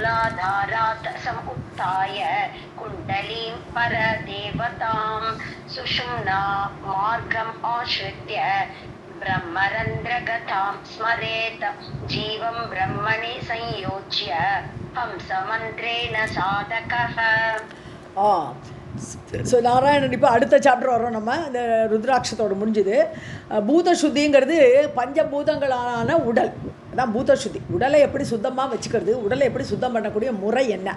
मूलाधारात् समुत्थाय कुण्डलीं परदेवतां सुषुम्ना मार्गम् आश्रित्य ब्रह्मरन्ध्रगतां स्मरेत् जीवं ब्रह्मणि संयोज्य हंसमन्त्रेण साधकः. ஸோ நாராயணன் இப்போ அடுத்த சாப்டர் வரோம். நம்ம இந்த ருத்ராட்சத்தோடு முடிஞ்சுது. பூத சுத்திங்கிறது பஞ்சபூதங்களான உடல் அதான் பூத சுத்தி. உடலை எப்படி சுத்தமாக வச்சுக்கிறது, உடலை எப்படி சுத்தம் பண்ணக்கூடிய முறை என்ன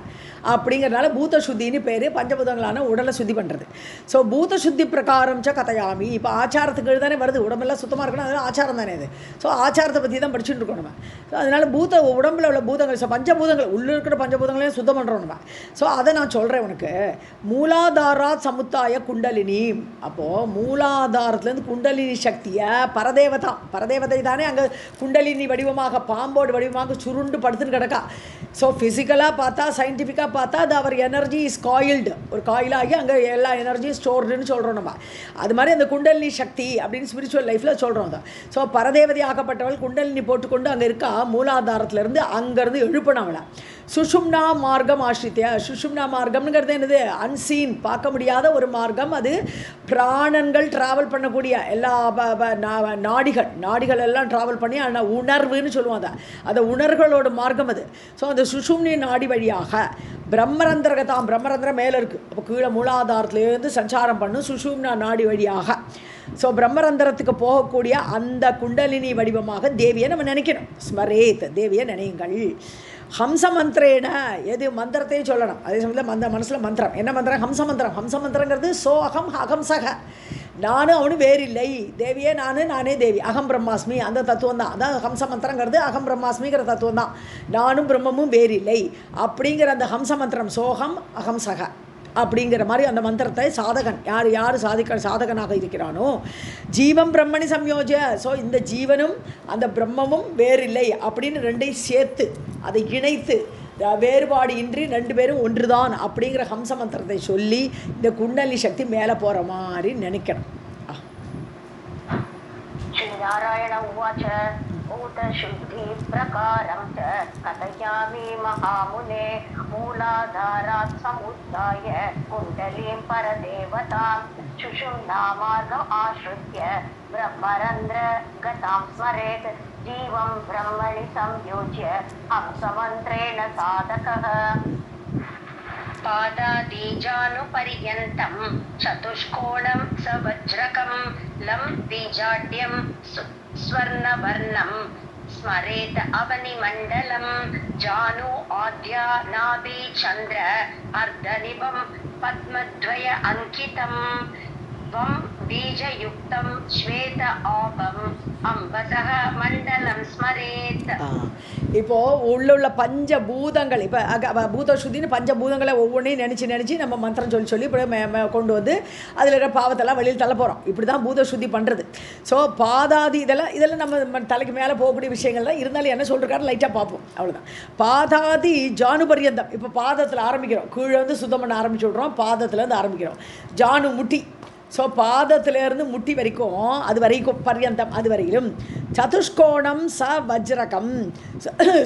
அப்படிங்கிறதுனால பூத சுத்தின்னு பேர். பஞ்சபூதங்களான உடலை சுத்தி பண்ணுறது. ஸோ பூத சுத்தி பிரகாரம் ச கதையாமி. இப்போ ஆச்சாரத்துக்கு தானே வருது, உடம்பெல்லாம் சுத்தமாக இருக்கணும், அதனால் ஆச்சாரம் தானே அது. ஸோ ஆச்சாரத்தை பற்றி தான் படிச்சுட்டு இருக்கோம் நம்ம. ஸோ அதனால் உடம்பில் உள்ள பூதங்கள், ஸோ பஞ்சபூதங்கள் உள்ளே இருக்கிற பஞ்சபூதங்களையும் சுத்தம் பண்ணுறோம் நம்ம. ஸோ அதை நான் சொல்கிறேன் உனக்கு. மூலாதாராத் சமுத்தாய குண்டலினி. அப்போது மூலாதாரத்துலேருந்து குண்டலினி சக்தியை பரதேவதை தானே அங்கே குண்டலினி வடிவமாக பாம்போடு வடிவமாக சுருண்டு படுத்துன்னு கிடக்கா. ஸோ ஃபிசிக்கலாக பார்த்தா சயின்டிஃபிக்காக பார்த்தா அது அவர் எனர்ஜி இஸ் காயில்டு, ஒரு காயிலாகி அங்கே எல்லா எனர்ஜியும் ஸ்டோர்டுன்னு சொல்கிறோம் நம்ம. அது மாதிரி அந்த குண்டலினி சக்தி அப்படின்னு ஸ்பிரிச்சுவல் லைஃப்பில் சொல்கிறோம் அதை. ஸோ பரதேவதை ஆக்கப்பட்டவள் குண்டலினி போட்டுக்கொண்டு அங்கே இருக்கா. மூலாதாரத்துலேருந்து அங்கேருந்து எழுப்பினவளை சுஷும்னா மார்க்கம் ஆசிரித்திய. சுஷும்னா மார்க்கம்ங்கிறது என்னது? அன்சீன், பார்க்க முடியாத ஒரு மார்க்கம். அது பிராணன்கள் ட்ராவல் பண்ணக்கூடிய எல்லா நாடிகள் எல்லாம் ட்ராவல் பண்ணி அந்த உணர்வுன்னு சொல்லுவோம் அதை. அந்த உணர்வுகளோட மார்க்கம் அது. ஸோ அந்த சுஷும்னி நாடி வழியாக பிரம்மரந்திரகதாம், பிரம்மரந்திரம் மேலே இருக்குது, அப்போ கீழே மூலாதாரத்துலேருந்து சஞ்சாரம் பண்ணும் சுஷும்னா நாடி வழியாக. ஸோ பிரம்மரந்திரத்துக்கு போகக்கூடிய அந்த குண்டலினி வடிவமாக தேவியை நம்ம நினைக்கணும். ஸ்மரேத், தேவியை நினையுங்கள். ஹம்ச மந்திரேன, எது மந்திரத்தையும் சொல்லணும். அதே சமயத்தில் மனசில் மந்திரம். என்ன மந்திரம்? ஹம்ச மந்திரம். ஹம்ச மந்திரங்கிறது சோ அகம் அகம்சக, நானும் அவனும் வேறில்லை, தேவியே நானே தேவி, அகம் பிரம்மாஸ்மி, அந்த தத்துவம் தான். அதான் ஹம்ச மந்திரங்கிறது அகம் பிரம்மாஸ்மிங்கிற தத்துவம் தான். நானும் பிரம்மமும் வேறில்லை அப்படிங்கிற அந்த ஹம்ச மந்திரம், சோகம் அகம்சக அப்படிங்கிற மாதிரி அந்த மந்திரத்தை சாதகன் யார் சாதகனாக இருக்கிறானோ, ஜீவம் பிரம்மணி சம்யோஜ. ஸோ இந்த ஜீவனும் அந்த பிரம்மமும் வேறில்லை அப்படின்னு ரெண்டையும் சேர்த்து அதை இணைத்து வேறுபாடு இன்றி ரெண்டு பேரும் ஒன்றுதான் அப்படிங்கிற ஹம்ச மந்திரத்தை சொல்லி இந்த குண்டலி சக்தி மேலே போகிற மாதிரி நினைக்கணும். நாராயண உவாச்ச भूतशुद्धि प्रकारं च कथयामि महामुने मूलाधारात् समुत्थाय कुण्डलीं परदेवतां सुषुम्नामार्गम् आश्रित्य ब्रह्मरन्ध्रगतां स्मरेत् जीवं ब्रह्मणि संयोज्य हंसमन्त्रेण साधकः. पादादिजानुपर्यन्तं चतुष्कोणं सवज्रकं लं बीजाड्यं स्वर्णवर्णं स्मरेत अवनिमण्डलं जानु आद्या नाभि चन्द्र अर्धनिभं पद्मद्वय अंकितं वं बीजयुक्तं श्वेत आभं अम्बसः मण्डलं स्मरेत. இப்போது உள்ள பஞ்சபூதங்கள், இப்போ பூத சுத்தின்னு பஞ்சபூதங்களை ஒவ்வொன்றையும் நினச்சி நம்ம மந்திரம் சொல்லி இப்போ கொண்டு வந்து அதில் இருக்கிற பாவத்தெல்லாம் வெளியில் தள்ள போகிறோம். இப்படி தான் பூத சுத்தி பண்ணுறது. ஸோ பாதாதி இதெல்லாம் நம்ம தலைக்கு மேலே போகக்கூடிய விஷயங்கள் தான். இருந்தாலும் என்ன சொல்லிருக்காரு லைட்டாக பார்ப்போம், அவ்வளோதான். பாதாதி ஜானு பரியந்தம். இப்போ பாதத்தில் ஆரம்பிக்கிறோம், கீழே வந்து சுத்தம் பண்ண ஆரம்பிச்சு விட்றோம், பாதத்துலேருந்து ஆரம்பிக்கிறோம். ஜானு முட்டி, ஸோ பாதத்திலேருந்து முட்டி வரைக்கும், அது வரைக்கும் பர்யந்தம், அது வரையிலும். சதுஷ்கோணம் ச வஜ்ரகம்.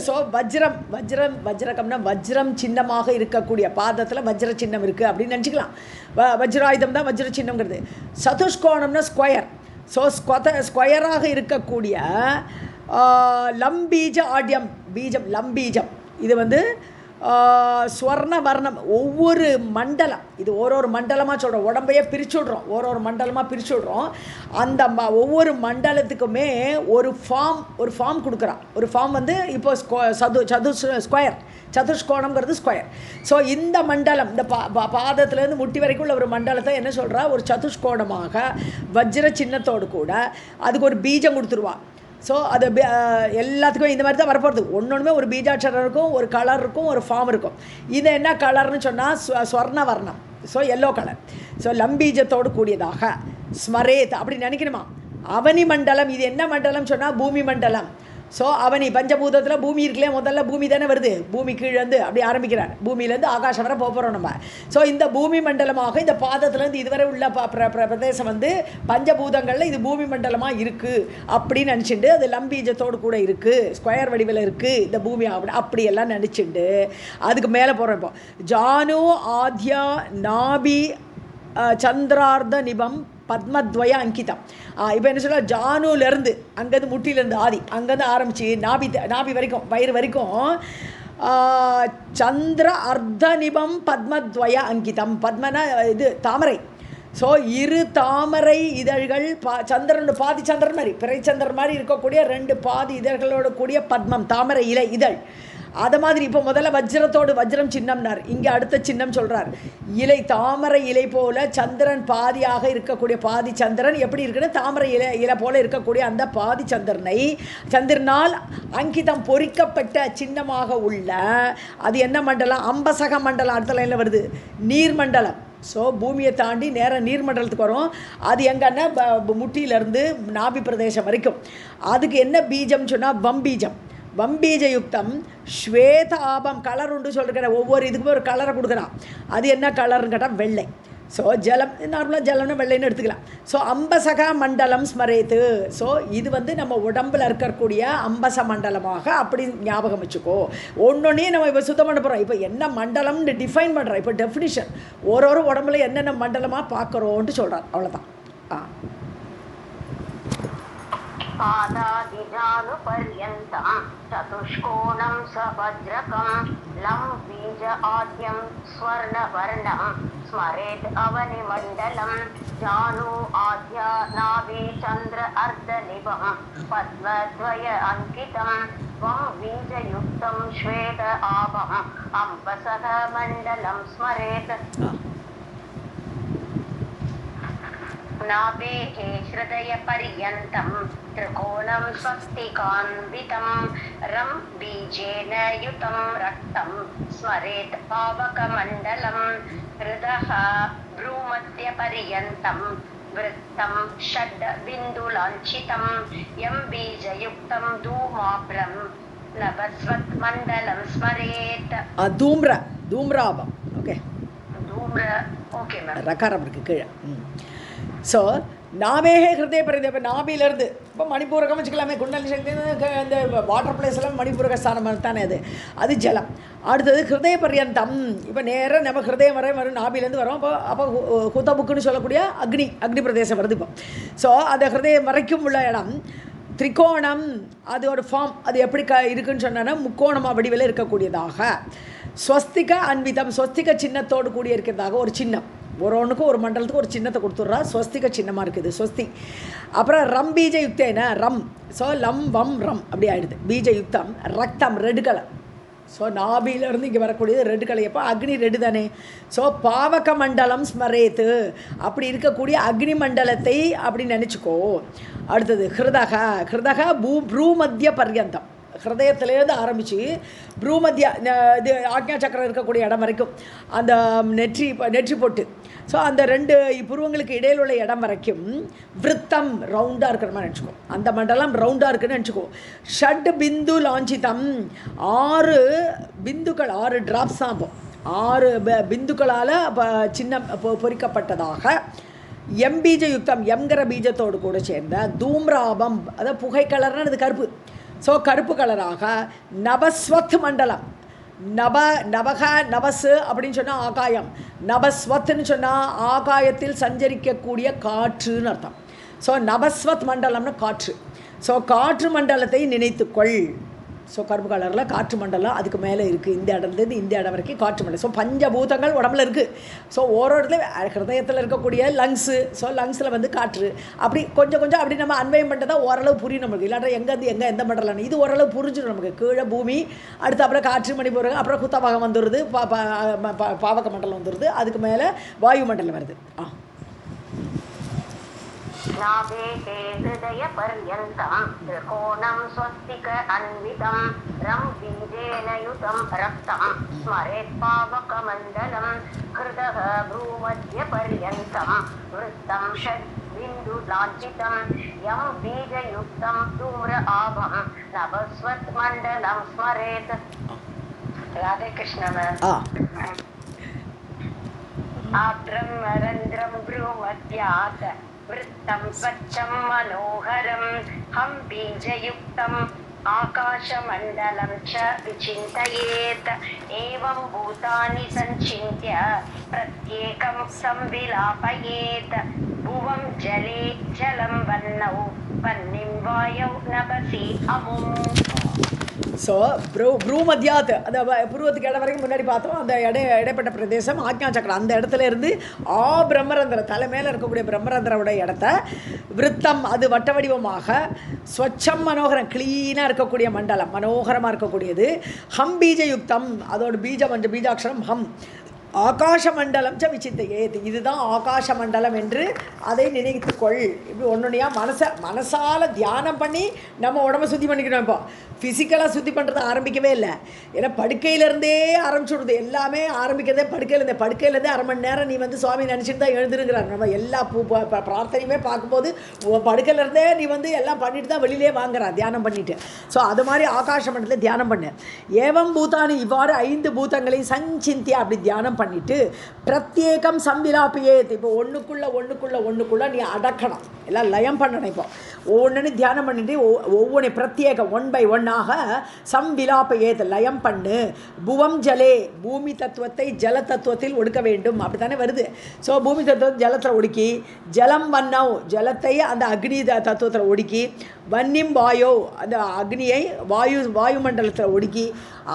ஸோ வஜ்ரகம்னா வஜ்ரம் சின்னமாக இருக்கக்கூடிய, பாதத்தில் வஜ்ர சின்னம் இருக்குது அப்படின்னு நினச்சிக்கலாம். வஜ்ராயுதம் தான் வஜ்ர சின்னங்கிறது. சதுஷ்கோணம்னா ஸ்கொயர். ஸோ ஸ்கொயராக இருக்கக்கூடிய லம்பீஜ ஆட்யம், பீஜம் லம்பீஜம். இது வந்து ஸ்வர்ண வர்ணம். ஒவ்வொரு மண்டலம், இது ஒரு மண்டலமாக சொல்கிறோம், உடம்பையே பிரித்து விட்றோம், ஒரு மண்டலமாக பிரித்து விட்றோம். அந்த ஒவ்வொரு மண்டலத்துக்குமே ஒரு ஃபார்ம் கொடுக்குறான். ஒரு ஃபார்ம் வந்து இப்போ ஸ்கொயர், சதுஷ்கோணம்ங்கிறது ஸ்கொயர். ஸோ இந்த மண்டலம், இந்த பாதத்துலேருந்து முட்டி வரைக்கும் உள்ள ஒரு மண்டலத்தை என்ன சொல்கிறா, ஒரு சதுஷ்கோணமாக வஜ்ர சின்னத்தோடு கூட அதுக்கு ஒரு பீஜம் கொடுத்துருவா. ஸோ அது எல்லாத்துக்கும் இந்த மாதிரி தான் வரப்போகிறது. ஒன்றுமே ஒரு பீஜாட்சரம் இருக்கும், ஒரு கலர் இருக்கும், ஒரு ஃபார்ம் இருக்கும். இது என்ன கலர்னு சொன்னால் ஸ்வர்ண வர்ணம். So yellow colour. ஸோ லம்பீஜத்தோடு கூடியதாக ஸ்மரேத் அப்படி நினைக்கணுமா. அவனி மண்டலம், இது என்ன மண்டலம் சொன்னால் பூமி மண்டலம். ஸோ அவனி பஞ்சபூதத்தில் பூமி இருக்குல்லையே, முதல்ல பூமி தானே வருது, பூமி கீழேருந்து அப்படி ஆரம்பிக்கிறார், பூமியிலேருந்து ஆகாஷம் வரை போகிறோம் நம்ம. ஸோ இந்த பூமி மண்டலமாக இந்த பாதத்துலேருந்து இதுவரை உள்ள பிரதேசம் வந்து பஞ்சபூதங்களில் இது பூமி மண்டலமாக இருக்குது அப்படின்னு நினச்சிட்டு, அது லம்பீஜத்தோடு கூட இருக்குது, ஸ்கொயர் வடிவில் இருக்குது இந்த பூமி அப்படியெல்லாம் நினச்சிட்டு அதுக்கு மேலே போகிறோம். இப்போ ஜானு ஆத்யா நாபி சந்திரார்த்த நிபம் பத்மத்வய அங்கிதம். இப்போ என்ன சொல்ல, ஜானுலேருந்து அங்கேருந்து முட்டிலேருந்து ஆதி அங்கேருந்து ஆரம்பித்து நாபி வரைக்கும் வயிறு வரைக்கும் சந்திர அர்த்த நிபம் பத்மத்வய அங்கிதம். பத்மனா இது தாமரை. ஸோ இரு தாமரை இதழ்கள் சந்திரன் பாதி சந்திரன் மாதிரி பிறைச்சந்திரன் மாதிரி இருக்கக்கூடிய 2 பாதி இதழ்களோடு கூடிய பத்மம் தாமரை இலை இதழ். அதை மாதிரி இப்போ முதல்ல வஜ்ரத்தோடு வஜ்ரம் சின்னம்னார், இங்கே அடுத்த சின்னம் சொல்கிறார். இலை தாமரை இலை போல சந்திரன் பாதியாக இருக்கக்கூடிய பாதி சந்திரன் எப்படி இருக்குன்னு தாமரை இலை போல இருக்கக்கூடிய அந்த பாதி சந்திரனால் அங்கிதம் பொறிக்கப்பட்ட சின்னமாக உள்ள அது என்ன மண்டலம்? அம்பசக மண்டலம். அடுத்த லைனில் வருது நீர்மண்டலம். ஸோ பூமியை தாண்டி நேராக நீர்மண்டலத்துக்கு வரும். அது எங்கன்னா முட்டியிலேருந்து நாபி பிரதேசம் வரைக்கும். அதுக்கு என்ன பீஜம் சொன்னால் வம்பீஜம். வம்பீஜயுக்தம் ஸ்வேத ஆபம். கலர் உண்டு சொல்லிருக்கிற ஒவ்வொரு இதுக்குமே ஒரு கலரை கொடுக்குறான். அது என்ன கலர்னு கேட்டால் வெள்ளை. ஸோ ஜலம், நார்மலாக ஜலம்னா வெள்ளைன்னு எடுத்துக்கலாம். ஸோ அம்பசக மண்டலம் ஸ்மரேத்து. ஸோ இது வந்து நம்ம உடம்பில் இருக்கக்கூடிய அம்பச மண்டலமாக அப்படி ஞாபகம் வச்சுக்கோ. ஒன்றொன்னே நம்ம இப்போ சுத்தம் பண்ண போகிறோம். இப்போ என்ன மண்டலம்னு டிஃபைன் பண்ணுறோம். இப்போ டெஃபினிஷன் ஒரு உடம்புல என்னென்ன மண்டலமாக பார்க்குறோன்ட்டு சொல்கிறார். அவ்வளோதான். पादादिजानुपर्यन्तं चतुष्कोणं सवज्रकं लं बीज आद्यं स्वर्णवर्णं स्मरेत् अवनिमण्डलं जानु आद्या नाभि चन्द्र अर्धनिभं पद्मद्वय अंकितं वं बीजयुक्तं श्वेत आभम् अम्बसः मण्डलं स्मरेत् नाभेः हृदयपर्यन्तं त्रिकोणं स्वस्तिकान्वितं रं बीजेन युतं रक्तं स्मरेत् पावकमण्डलं हृदः भ्रूमध्यपर्यन्तं वृत्तं षड् बिन्दुलाञ्छितं यं बीजयुक्तं धूमाभ्रं नभस्वत्मण्डलं स्मरेत्. धूम्राभம். Okay, okay ma'am. ரகாரம் இருக்கு கீழே. ஸோ நாபேகே ஹிருதய பரிதே. இப்போ நாபிலேருந்து இப்போ மணிப்பூரகம் வச்சுக்கலாமே, குண்டலி சக்தி இந்த வாட்டர் பிளேஸ்லாம் மணிப்பூரக ஸ்தானம் தானே அது ஜலம். அடுத்தது ஹிருதய பர்யந்தம். இப்போ நேராக நம்ம ஹிருதயம் வரும், நாபிலேருந்து வரோம். அப்போ ஹுதபுக்குன்னு சொல்லக்கூடிய அக்னி பிரதேசம் வருது இப்போ. ஸோ அந்த ஹிருதயம் வரைக்கும் உள்ள இடம் திரிகோணம். அதோட ஃபார்ம் அது எப்படி இருக்குன்னு சொன்னோன்னா முக்கோணமாக வடிவில் இருக்கக்கூடியதாக. ஸ்வஸ்திக அன்விதம். ஸ்வஸ்திக சின்னத்தோடு கூடிய இருக்கிறதாக ஒரு சின்னம். ஒன்றுக்கும் ஒரு மண்டலத்துக்கு ஒரு சின்னத்தை கொடுத்துட்றா. ஸ்வஸ்திக சின்னமாக இருக்குது ஸ்வஸ்தி. அப்புறம் ரம் பீஜ யுக்தேன ரம். ஸோ லம் வம் ரம் அப்படி ஆகிடுது. பீஜ யுக்தம் ரக்தம் ரெட் கலர். ஸோ நாபியிலேருந்து இங்கே வரக்கூடியது ரெட் கலர். எப்போ அக்னி ரெட்டு தானே. ஸோ பாவக மண்டலம் ஸ்மரேத்து. அப்படி இருக்கக்கூடிய அக்னி மண்டலத்தை அப்படி நினச்சிக்கோ. அடுத்தது ஹிருதக ப்ரூமத்திய பர்யந்தம். ஹிருதயத்திலேருந்து ஆரம்பித்து ப்ரூமத்தியா இது ஆக்ஞா சக்கரம் இருக்கக்கூடிய இடம் வரைக்கும் அந்த நெற்றி போட்டு. ஸோ அந்த 2 புருவங்களுக்கு இடையில் உள்ள இடம் வரைக்கும் விருத்தம் ரவுண்டாக இருக்கிற மாதிரி நினச்சிக்கோ. அந்த மண்டலம் ரவுண்டாக இருக்குன்னு நினச்சிக்கோ. ஷட் பிந்து லாஞ்சிதம். 6 பிந்துக்கள், 6 ட்ராப்ஸ் தான். அப்போ 6 பிந்துக்களால் சின்ன பொறிக்கப்பட்டதாக எம்பீஜ யுக்தம் எம்கிற பீஜத்தோடு கூட சேர்ந்த தூம்ராபம். அதாவது புகை கலர்னால் அது கருப்பு. ஸோ கருப்பு கலராக நபஸ்வத் மண்டலம். நபஸ் அப்படின்னு சொன்னால் ஆகாயம். நபஸ்வத்னு சொன்னால் ஆகாயத்தில் சஞ்சரிக்கக்கூடிய காற்றுன்னு அர்த்தம். ஸோ நபஸ்வத் மண்டலம்னு காற்று. ஸோ காற்று மண்டலத்தை நினைத்துக்கொள். ஸோ கருப்பு கலரில் காற்று மண்டலம் அதுக்கு மேலே இருக்குது. இந்த இடத்துலேருந்து இந்த இடம் வரைக்கும் காற்று மண்டலம். ஸோ பஞ்சபூதங்கள் உடம்புல இருக்குது. ஸோ ஒரு இடத்துல ஹிருதயத்தில் இருக்கக்கூடிய லங்ஸு. ஸோ லங்ஸில் வந்து காற்று. அப்படி கொஞ்சம் அப்படி நம்ம அன்வயம் பண்ணுறதா ஓரளவு புரியும் நம்மளுக்கு. இல்லாட்டா எங்கேருந்து எந்த மண்டலம் இது ஓரளவு புரிஞ்சிடும் நமக்கு. கீழே பூமி, அடுத்து அப்புறம் காற்று மணிப்பூரகம், அப்புறம் குத்தபாகம் வந்துடுது, பாவக மண்டலம் வந்துடுது, அதுக்கு மேலே வாயு மண்டலம் வருது. नाभेः हृदयपर्यन्तं त्रिकोणं स्वस्तिक अन्वितं रं बीजेन युतं रक्तं स्मरेत् पावकमण्डलं हृदः भ्रूमध्यपर्यन्तं वृत्तं षड् बिंदु लांछितं यं बीजयुक्तं धूम्र आभं नभस्वत् मंडलं स्मरेत्. राधे कृष्ण मैम. आब्रह्मरन्ध्रं भ्रूमध्यात् वृत्तं स्वच्छं मनोहरं हं बीजयुक्तम् आकाशमण्डलं च विचिन्तयेत्. एवं भूतानि सञ्चिन्त्य प्रत्येकं संविलापयेत्. भुवं जले जलं वह्नौ वह्निं वायौ नभसि अमुम्. ஸோ ப்ரூமத்தியாத் அந்த புருவத்துக்கு இடம் வரைக்கும் முன்னாடி பார்த்தோம். அந்த இடைப்பட்ட பிரதேசம் ஆக்ஞா சக்கரம். அந்த இடத்துல இருந்து பிரம்மரந்திர தலை மேலே இருக்கக்கூடிய பிரம்மரந்திரோட இடத்த விருத்தம் அது வட்ட வடிவமாக ஸ்வச்சம் மனோகரம் க்ளீனாக இருக்கக்கூடிய மண்டலம் மனோகரமாக இருக்கக்கூடியது. ஹம் பீஜயுக்தம் அதோட பீஜாட்சரம் ஹம். ஆகாஷ மண்டலம் ச விசித்தையேத் இதுதான் ஆகாஷ மண்டலம் என்று அதை நினைத்துக்கொள். இப்படி ஒன்றுனையாக மனசால் தியானம் பண்ணி நம்ம உடம்பை சுத்தி பண்ணிக்கணும். இப்போ ஃபிசிக்கலாக சுத்தி பண்ணுறது ஆரம்பிக்கவே இல்லை. ஏன்னா படுக்கையிலேருந்தே ஆரம்பிச்சுடுது. எல்லாமே ஆரம்பிக்கிறதே படுக்கையிலேருந்தே அரை மணி நேரம் நீ வந்து சுவாமி நினச்சிட்டு தான் எழுதுருங்கிறார். நம்ம எல்லா பிரார்த்தனையுமே பார்க்கும்போது படுக்கையிலேருந்தே நீ வந்து எல்லாம் பண்ணிட்டு தான் வெளியிலே வாங்குறா தியானம் பண்ணிட்டு. ஸோ அது மாதிரி ஆகாஷ மண்டலத்தில் தியானம் பண்ணு. ஏவம் பூதானி இவ்வாறு 5 பூதங்களையும் சஞ்சிந்தியா அப்படி தியானம் பண்ணிட்டு பிரத்யேகம் சம்பிலாப்பியேத் இப்போ ஒன்றுக்குள்ள நீ அடக்கணும், எல்லாம் லயம் பண்ணணும். இப்போ ஒவ்வொன்று தியானம் பண்ணிட்டு ஒவ்வொன்று பிரத்யேகம் 1 by 1 சம்பிலாப்பயேத் லயம் பண்ணு. புவம் ஜலே பூமி தத்துவத்தை ஜல தத்துவத்தில் ஒடுக்க வேண்டும் அப்படி தானே வருது. ஸோ பூமி தத்துவத்தை ஜலத்தில் ஒடுக்கி, ஜலம் வன்னவ் ஜலத்தை அந்த அக்னி தத்துவத்தில் ஒடுக்கி, வன்னிம் வாயோ அந்த அக்னியை வாயு மண்டலத்தில் ஒடுக்கி,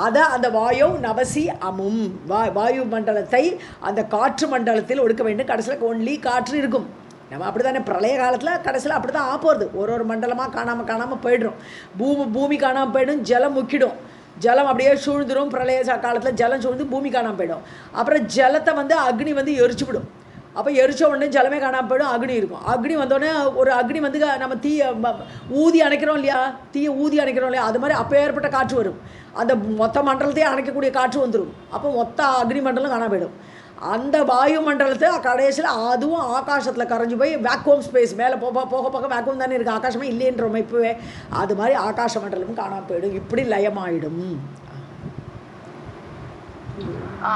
அதை அந்த வாயோ நவசி அமும் வாயு மண்டலத்தை அந்த காற்று மண்டலத்தில் ஒடுக்க வேண்டும். கடைசியில் ஒன்லி காற்று இருக்கும். நம்ம அப்படி தானே பிரளய காலத்தில் கடைசியில் அப்படி தான் ஆப்போகுது. ஒரு மண்டலமாக காணாமல் போய்டும். பூமி காணாமல் போய்டும், ஜலம் முக்கிடும். ஜலம் அப்படியே சூழ்ந்துடும். பிரளய காலத்தில் ஜலம் சூழ்ந்து பூமி காணாமல் போய்டும். அப்புறம் ஜலத்தை வந்து அக்னி வந்து எரிச்சுவிடும். அப்போ எரிச்ச உடனே ஜலமே காணாமல் போய்டும், அக்னி இருக்கும். அக்னி வந்தோடனே ஒரு அக்னி வந்து நம்ம ஊதி அணைக்கிறோம் இல்லையா, தீயை ஊதி அணைக்கிறோம் இல்லையா, அது மாதிரி அப்போ ஏற்பட்ட காற்று வரும். அந்த மொத்த மண்டலத்தையே அணைக்கக்கூடிய காற்று வந்துடும். அப்போ மொத்த அக்னி மண்டலம் காணாமல் போய்டும். அந்த வாயு மண்டலத்தை கடைசியில் அதுவும் ஆகாசத்தில் கரைஞ்சி போய் வேக்யூம் ஸ்பேஸ் மேலே போக வேக்யூம் தானே இருக்குது, ஆகாசமே இல்லைன்றோம் இப்போவே. அது மாதிரி ஆகாச மண்டலமும் காணாமல் போயிடும். இப்படி லயமாயிடும்.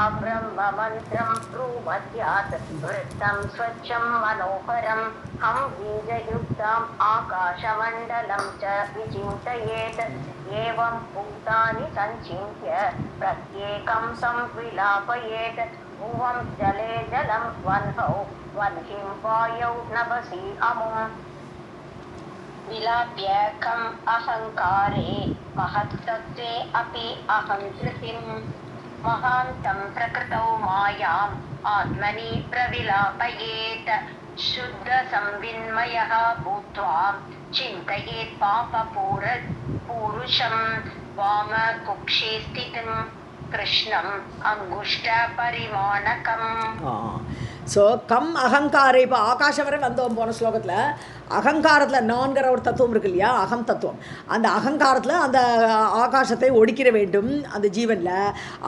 आब्रह्ममन्त्रं प्रूमध्यात् वृत्तं स्वच्छं मनोहरं हं बीजयुक्तम् आकाशमण्डलं च विचिन्तयेत्. एवं भूतानि सञ्चिन्त्य प्रत्येकं संविलापयेत्. भुवं जले जलं वह्नौ वह्निं वायौ नभसि अमुम्. विलाप्य कम् अहङ्कारे महत्तत्त्वे अपि अहङ्कृतिम्. महान्तं प्रकृतौ मायाम् आत्मनि प्रविलापयेत्. शुद्ध संविन्मयः भूत्वा चिन्तयेत् पापपूरुषं वामकुक्षे स्थितं कृष्णम् अङ्गुष्ठपरिमाणकम्. ஸோ கம் அகங்காரை இப்போ ஆகாஷம் வரை வந்தோம் போன ஸ்லோகத்தில். அகங்காரத்தில் நான்கிற ஒரு தத்துவம் இருக்கு இல்லையா, அகம் தத்துவம். அந்த அகங்காரத்தில் அந்த ஆகாசத்தை ஒடுக்கிற வேண்டும் அந்த ஜீவனில்.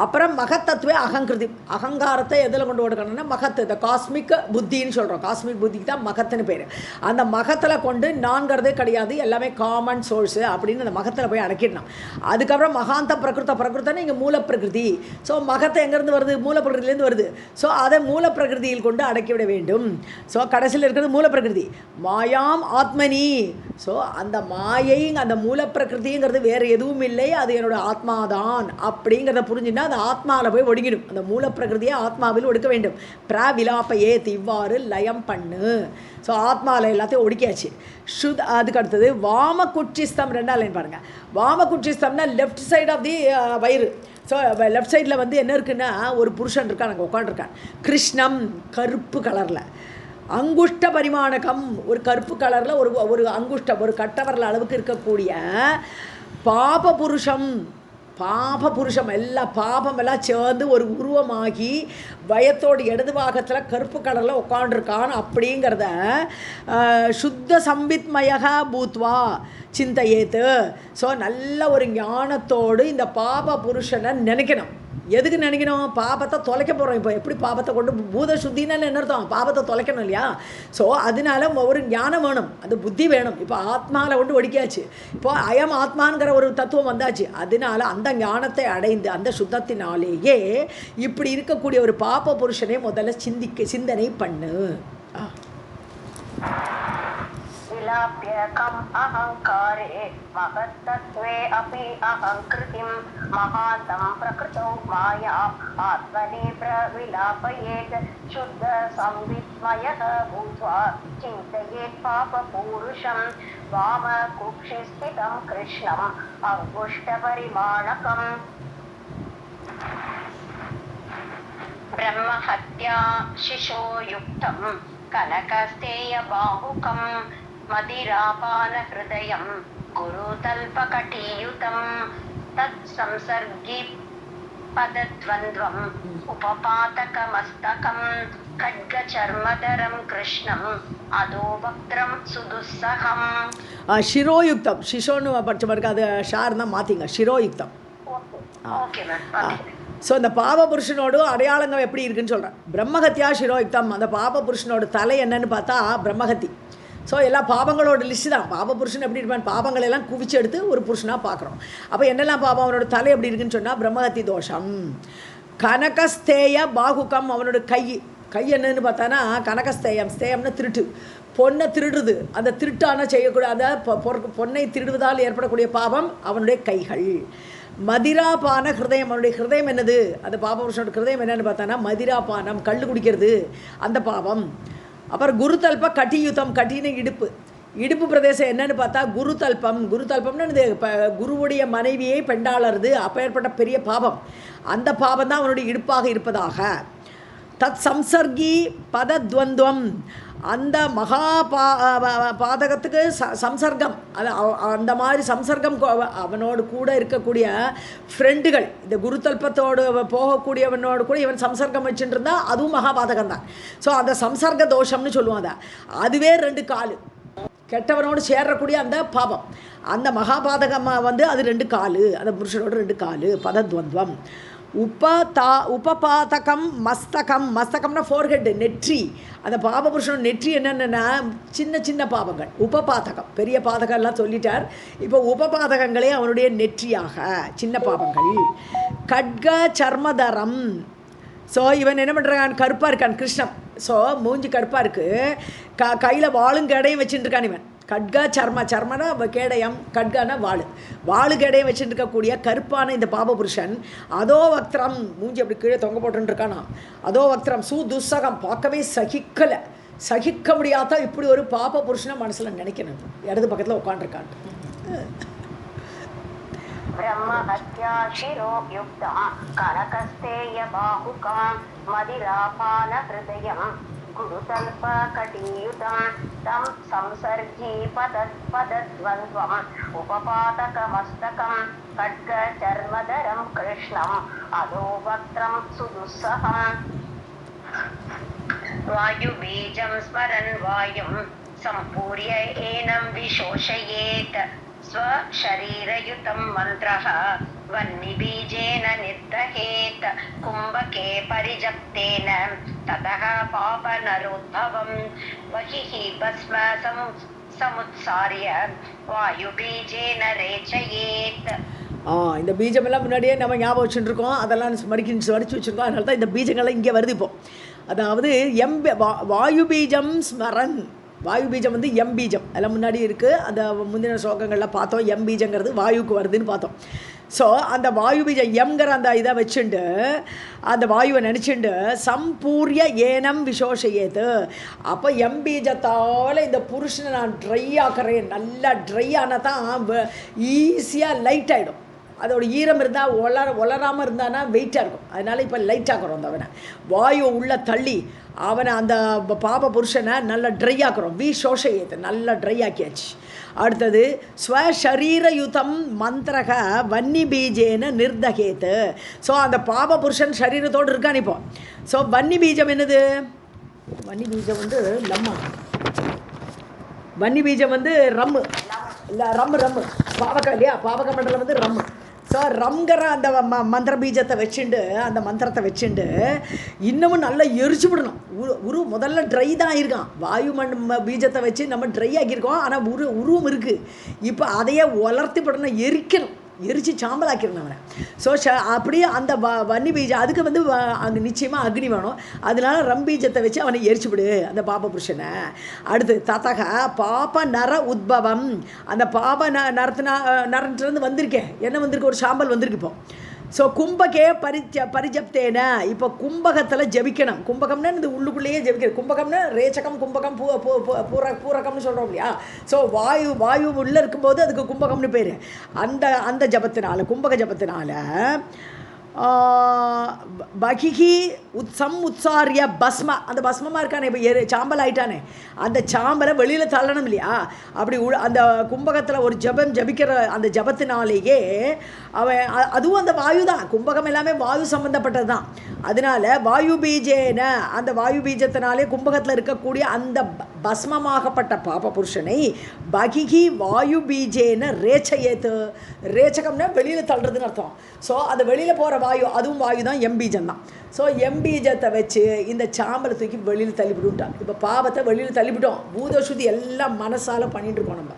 அப்புறம் மகத்தத்துவே அகங்கிருதி. அகங்காரத்தை எதில் கொண்டு ஒடுக்கணும்னா மகத்து, இந்த காஸ்மிக் புத்தின்னு சொல்கிறோம். காஸ்மிக் புத்திக்கு தான் மகத்துன்னு பேர். அந்த மகத்தில் கொண்டு நான்கிறதே கிடையாது, எல்லாமே காமன் சோர்ஸு அப்படின்னு அந்த மகத்தில் போய் அடக்கிடணும். அதுக்கப்புறம் மகாந்த பிரகிருத்தன்னு இங்கே மூலப்பிரகிருதி. ஸோ மகத்தை எங்கேருந்து வருது, மூலப்பிரகிருதிலேருந்து வருது. ஸோ அதை மூலப்பிரகிருதியில் கொண்டு அடக்கிவிட வேண்டும். ஸோ கடைசியில் இருக்கிறது மூலப்பிரகிருதி. மாயாம் ஆத்மனி. ஸோ அந்த மாயை அந்த மூலப்பிரகிருதிங்கிறது வேறு எதுவும் இல்லை, அது என்னோட ஆத்மாதான் அப்படிங்கிறத புரிஞ்சுன்னா அந்த ஆத்மாவில் போய் ஒடுங்கிடும். அந்த மூலப்பிரகிருதியை ஆத்மாவில் ஒடுக்க வேண்டும். பிரவிலாப்பையே இவ்வாறு லயம் பண்ணு. ஸோ ஆத்மாவில் எல்லாத்தையும் ஒடுக்கியாச்சு. அதுக்கு அடுத்தது வாம குட்சிஸ்தம். 2ஆம் லைன் பாருங்கள். வாம குட்சிஸ்தம்னா லெஃப்ட் சைட் ஆஃப் தி வயிறு. ஸோ லெஃப்ட் சைடில் வந்து என்ன இருக்குன்னா ஒரு புருஷன் இருக்கான், அங்கே உட்காந்துருக்கான். கிருஷ்ணம் கருப்பு கலரில். அங்குஷ்ட பரிமாணகம் ஒரு கருப்பு கலரில் ஒரு அங்குஷ்டம் ஒரு கட்டவரல் அளவுக்கு இருக்கக்கூடிய பாப புருஷம் எல்லாம் பாபம் எல்லாம் சேர்ந்து ஒரு உருவமாகி பயத்தோடு இடது பாகத்தில் கருப்பு கலரில் உட்காண்டிருக்கான் அப்படிங்கிறத சுத்த சம்பித்மயகா பூத்வா சிந்தையேத்து. ஸோ நல்ல ஒரு ஞானத்தோடு இந்த பாப புருஷனை நினைக்கணும். எதுக்கு நினைக்கணும்? பாபத்தை தொலைக்க போகிறோம். இப்போ எப்படி பாபத்தை கொண்டு பூத சுத்தினால என்ன அர்த்தம்? பாபத்தை தொலைக்கணும் இல்லையா? ஸோ அதனால ஒரு ஞானம் வேணும், அது புத்தி வேணும். இப்போ ஆத்மாவில் கொண்டு ஒடிக்காச்சு, இப்போ அயம் ஆத்மாங்கிற ஒரு தத்துவம் வந்தாச்சு. அதனால அந்த ஞானத்தை அடைந்து அந்த சுத்தத்தினாலேயே இப்படி இருக்கக்கூடிய ஒரு பாப புருஷனை முதல்ல சிந்தனை பண்ணு. विलाप्यकम् अहङ्कारे महत्तत्त्वे अपि अहङ्कृतिं महान्तं प्रकृतौ मायाम् आत्मनि प्रविलापयेत् शुद्ध संविस्मयः भूत्वा चिन्तयेत् पापपूरुषं वामकुक्षिस्थितं कृष्णम् अङ्गुष्ठपरिमाणकम् ब्रह्महत्या शिशोयुक्तं कनकस्तेयबाहुकं मदिरापानहृदयं गुरुतल्पकटीयुतं तत्संसर्गि पदद्वन्द्वम् उपपातकमस्तकं खड्गचर्मधरं कृष्णम् अधोवक्त्रं सुदुस्सहम्. शिरोयुक्तं शिशोनु படிச்ச மாதிரி அது ஷார் தான் மாற்றிங்க, शिरोयुक्तं. Okay ma'am. ஸோ அந்த பாப புருஷனோட அடையாளங்கள் எப்படி இருக்குன்னு சொல்கிறேன். பிரம்மஹத்தியா சிரோயுக்தம். அந்த பாப புருஷனோட தலை என்னன்னு பார்த்தா பிரம்மஹத்தி. ஸோ எல்லா பாபங்களோட லிஸ்ட்டு தான். பாப புருஷன் எப்படி இருப்பான்? பாபங்களெல்லாம் குவிச்சு எடுத்து ஒரு புருஷனாக பார்க்குறோம். அப்போ என்னெல்லாம் பாபம்? அவனோட தலை எப்படி இருக்குன்னு சொன்னால் பிரம்மஹத்தி தோஷம். கனகஸ்தேய பாகுகம். அவனோட கை என்னன்னு பார்த்தானா கனகஸ்தேயம். ஸ்தேயம்னா திருட்டு, பொண்ணை திருடுறது. அந்த திருட்டான செய்யக்கூடிய அந்த பொன்னை திருடுவதால் ஏற்படக்கூடிய பாபம் அவனுடைய கைகள். மதிராபான ஹிருதயம். அவனுடைய ஹிருதயம் என்னது? அந்த பாபபுருஷனோட ஹிருதயம் என்னென்னு பார்த்தானா மதிராபானம், கல் குடிக்கிறது, அந்த பாவம். அப்புறம் குருதல்ப கட்டியுத்தம். கட்டின இடுப்பு பிரதேசம் என்னன்னு பார்த்தா குருதல்பம். குருதல்பம்னு இது குருவுடைய மனைவியை பெண்டாளருது. அப்போ ஏற்பட்ட பெரிய பாபம். அந்த பாபம் தான் அவனுடைய இடுப்பாக இருப்பதாக. தத் சம்சர்கி பதத்வந்துவம். அந்த மகா பாதகத்துக்கு சம்சர்க்கம். அது அந்த மாதிரி சம்சர்க்கம் அவனோடு கூட இருக்கக்கூடிய ஃப்ரெண்டுகள், இந்த குருதல்பத்தோடு போகக்கூடியவனோடு கூட இவன் சம்சர்க்கம் வச்சுட்டு இருந்தால் அதுவும் மகாபாதகம் தான். ஸோ அந்த சம்சர்க்க தோஷம்னு சொல்லுவாங்க. அதுவே 2 கால். கெட்டவனோடு சேரக்கூடிய அந்த பாபம், அந்த மகாபாதகமாக அது 2 கால். அந்த புருஷனோட 2 கால். பதத்வந்துவம். உபபாதகம் மஸ்தகம். மஸ்தகம்னா ஃபோர்ஹெட், நெற்றி. அந்த பாபபுருஷனோட நெற்றி என்னென்னா சின்ன சின்ன பாபங்கள். உபபாதகம், பெரிய பாதகம்லாம் சொல்லிட்டார். இப்போ உபபாதகங்களே அவனுடைய நெற்றியாக சின்ன பாபங்கள். கட்க சர்மதரம். ஸோ இவன் என்ன பண்ணுறான்? கருப்பாக இருக்கான் கிருஷ்ணன். ஸோ மூஞ்சி கருப்பாக இருக்குது, கையில் வாளும் கேடையும் வச்சுட்டு இருக்கான் இவன். கட்கா சர்மனா கேடயம், கட்கானா வாளு கேடையும் வச்சுட்டு இருக்கக்கூடிய கருப்பான இந்த பாபபுருஷன். அதோ வக்திரம். மூஞ்சி அப்படி கீழே தொங்க போட்டுருக்கானா. அதோ வக்திரம் துஸ்ஸகம். பார்க்கவே சகிக்க முடியாத இப்படி ஒரு பாப புருஷனை மனசில் நினைக்கணும். இடது பக்கத்தில் உட்காந்துருக்கான். ब्रह्महत्या शिरोयुक्तं कनकस्तेयबाहुकं मदिरापानहृदयं गुरुतल्पकटीयुतं तं संसर्गी पदद्वन्द्वम् उपपातकमस्तकं खड्गचर्मधरं कृष्णम् अधोवक्त्रं सुदुस्सहम्. वायुबीजं स्मरन् वायुं सम्पूर्य एनं विशोषयेत् स्वशरीरयुतं मन्त्रः वह्निबीजेन निर्दहेत् कुम्भके परिजप्तेन ततः पापनरोद्भवं बहिः भस्म समुत्सार्य वायुबीजेन रेचयेत्. இந்த பீஜமெல்லாம் முன்னாடியே நம்ம ஞாபகம் வச்சுருக்கோம், அதெல்லாம் மடிச்சு வச்சுருக்கோம். அதனால தான் இந்த பீஜங்கள்லாம் இங்கே வருது. இப்போ அதாவது வாயு பீஜம் ஸ்மரன். வாயு பீஜம் எம் பீஜம் அதெல்லாம் முன்னாடி இருக்குது. அந்த முந்தின ஸ்லோகங்களில் பார்த்தோம். எம் பீஜங்கிறது வாயுக்கு வருதுன்னு பார்த்தோம். ஸோ அந்த வாயு பீஜம் எம்ங்கிற அந்த இதை வச்சுண்டு அந்த வாயுவை நினச்சிண்டு சம்பூர்ய ஏனம் விசோஷையேது. அப்போ எம் பீஜத்தால் இந்த புருஷனை நான் ட்ரை ஆக்கிறேன். நல்லா ட்ரை ஆனால் தான் ஈஸியாக லைட் ஆகிடும். அதோட ஈரம் இருந்தால் ஒளராமல் இருந்தானா வெயிட்டாக இருக்கும். அதனால் இப்போ லைட் ஆக்கிறோம். அவனை வாயு உள்ளே தள்ளி அவனை அந்த பாப புருஷனை நல்லா ட்ரை ஆக்கிறோம். விசோஷையேது, நல்லா ட்ரை ஆக்கியாச்சு. அடுத்தது ஸ்வசரீரயுதம் மந்திரக வன்னி பீஜேன நிர்தகேத்து. ஸோ அந்த பாப புருஷன் சரீரத்தோடு இருக்கான் இப்போ. ஸோ வன்னி பீஜம் என்னது? வன்னி பீஜம் லம்மா. வன்னி பீஜம் ரம்மு இல்லை, ரம்மு பாவகம் இல்லையா? பாவக மண்டலம் ரம்மு. ஸோ ஸோ ரம்ங்கிற அந்த மந்திர பீஜத்தை வச்சுண்டு அந்த மந்திரத்தை வச்சுண்டு இன்னமும் நல்லா எரிச்சு விடணும். உரு முதல்ல ட்ரை தான் இருக்கான். வாயு பீஜத்தை வச்சு நம்ம ட்ரை ஆக்கியிருக்கோம். ஆனால் உருவம் இருக்குது. இப்போ அதையே வளர்த்தி விடணும், எரிக்கணும், எரிச்சு சாம்பலாக்கிடணும் அவனை. ஸோ அப்படியே அந்த வன்னி பீஜம் அதுக்கு வந்து அங்கே நிச்சயமாக அக்னி வேணும். அதனால பீஜத்தை வச்சு அவனை எரிச்சு விடு அந்த பாப புருஷனை. அடுத்து ததக பாப நர உத்பவம். அந்த பாப நரத்துலேருந்து வந்திருக்கேன், என்ன வந்திருக்கு, ஒரு சாம்பல் வந்திருக்கு இப்போ. ஸோ கும்பகே பரிஜப்தேன. இப்போ கும்பகத்தில் ஜபிக்கணும். கும்பகம்னா இந்த உள்ளுக்குள்ளேயே ஜபிக்கணும். கும்பகம்னா ரேச்சகம், கும்பகம், பூரகம்னு சொல்கிறோம் இல்லையா. ஸோ வாயு உள்ளே இருக்கும்போது அதுக்கு கும்பகம்னு பேர். அந்த ஜபத்தினால, கும்பக ஜபத்தினால பகிஹி உத்சாரிய பஸ்ம. அந்த பஸ்மமாக இருக்கானே, இப்போ சாம்பல் ஆயிட்டானே, அந்த சாம்பலை வெளியில் தள்ளணும் இல்லையா. அப்படி அந்த கும்பகத்தில் ஒரு ஜபிக்கிற அந்த ஜபத்தினாலேயே அவன், அதுவும் அந்த வாயு தான். கும்பகம் எல்லாமே வாயு சம்பந்தப்பட்டது தான். அதனால வாயு பீஜேன, அந்த வாயு பீஜத்தினாலே கும்பகத்தில் இருக்கக்கூடிய அந்த பஸ்மமாகப்பட்ட பாப புருஷனை பகிஹி வாயு பீஜேன ரேச்சயேத்து. ரேச்சகம்னா வெளியில் தள்ளுறதுன்னு அர்த்தம். ஸோ அந்த வெளியில் போகிற வாயு, அதுவும் வாயு தான், எம்பீஜம் தான். ஸோ எம்பீஜத்தை வச்சு இந்த சாம்பலை தூக்கி வெளியில் தள்ளிவிட்டுட்டான். இப்போ பாவத்தை வெளியில் தள்ளிவிட்டோம். பூதசுத்தி எல்லாம் மனசால பண்ணிட்டு இருக்கோம் நம்ம.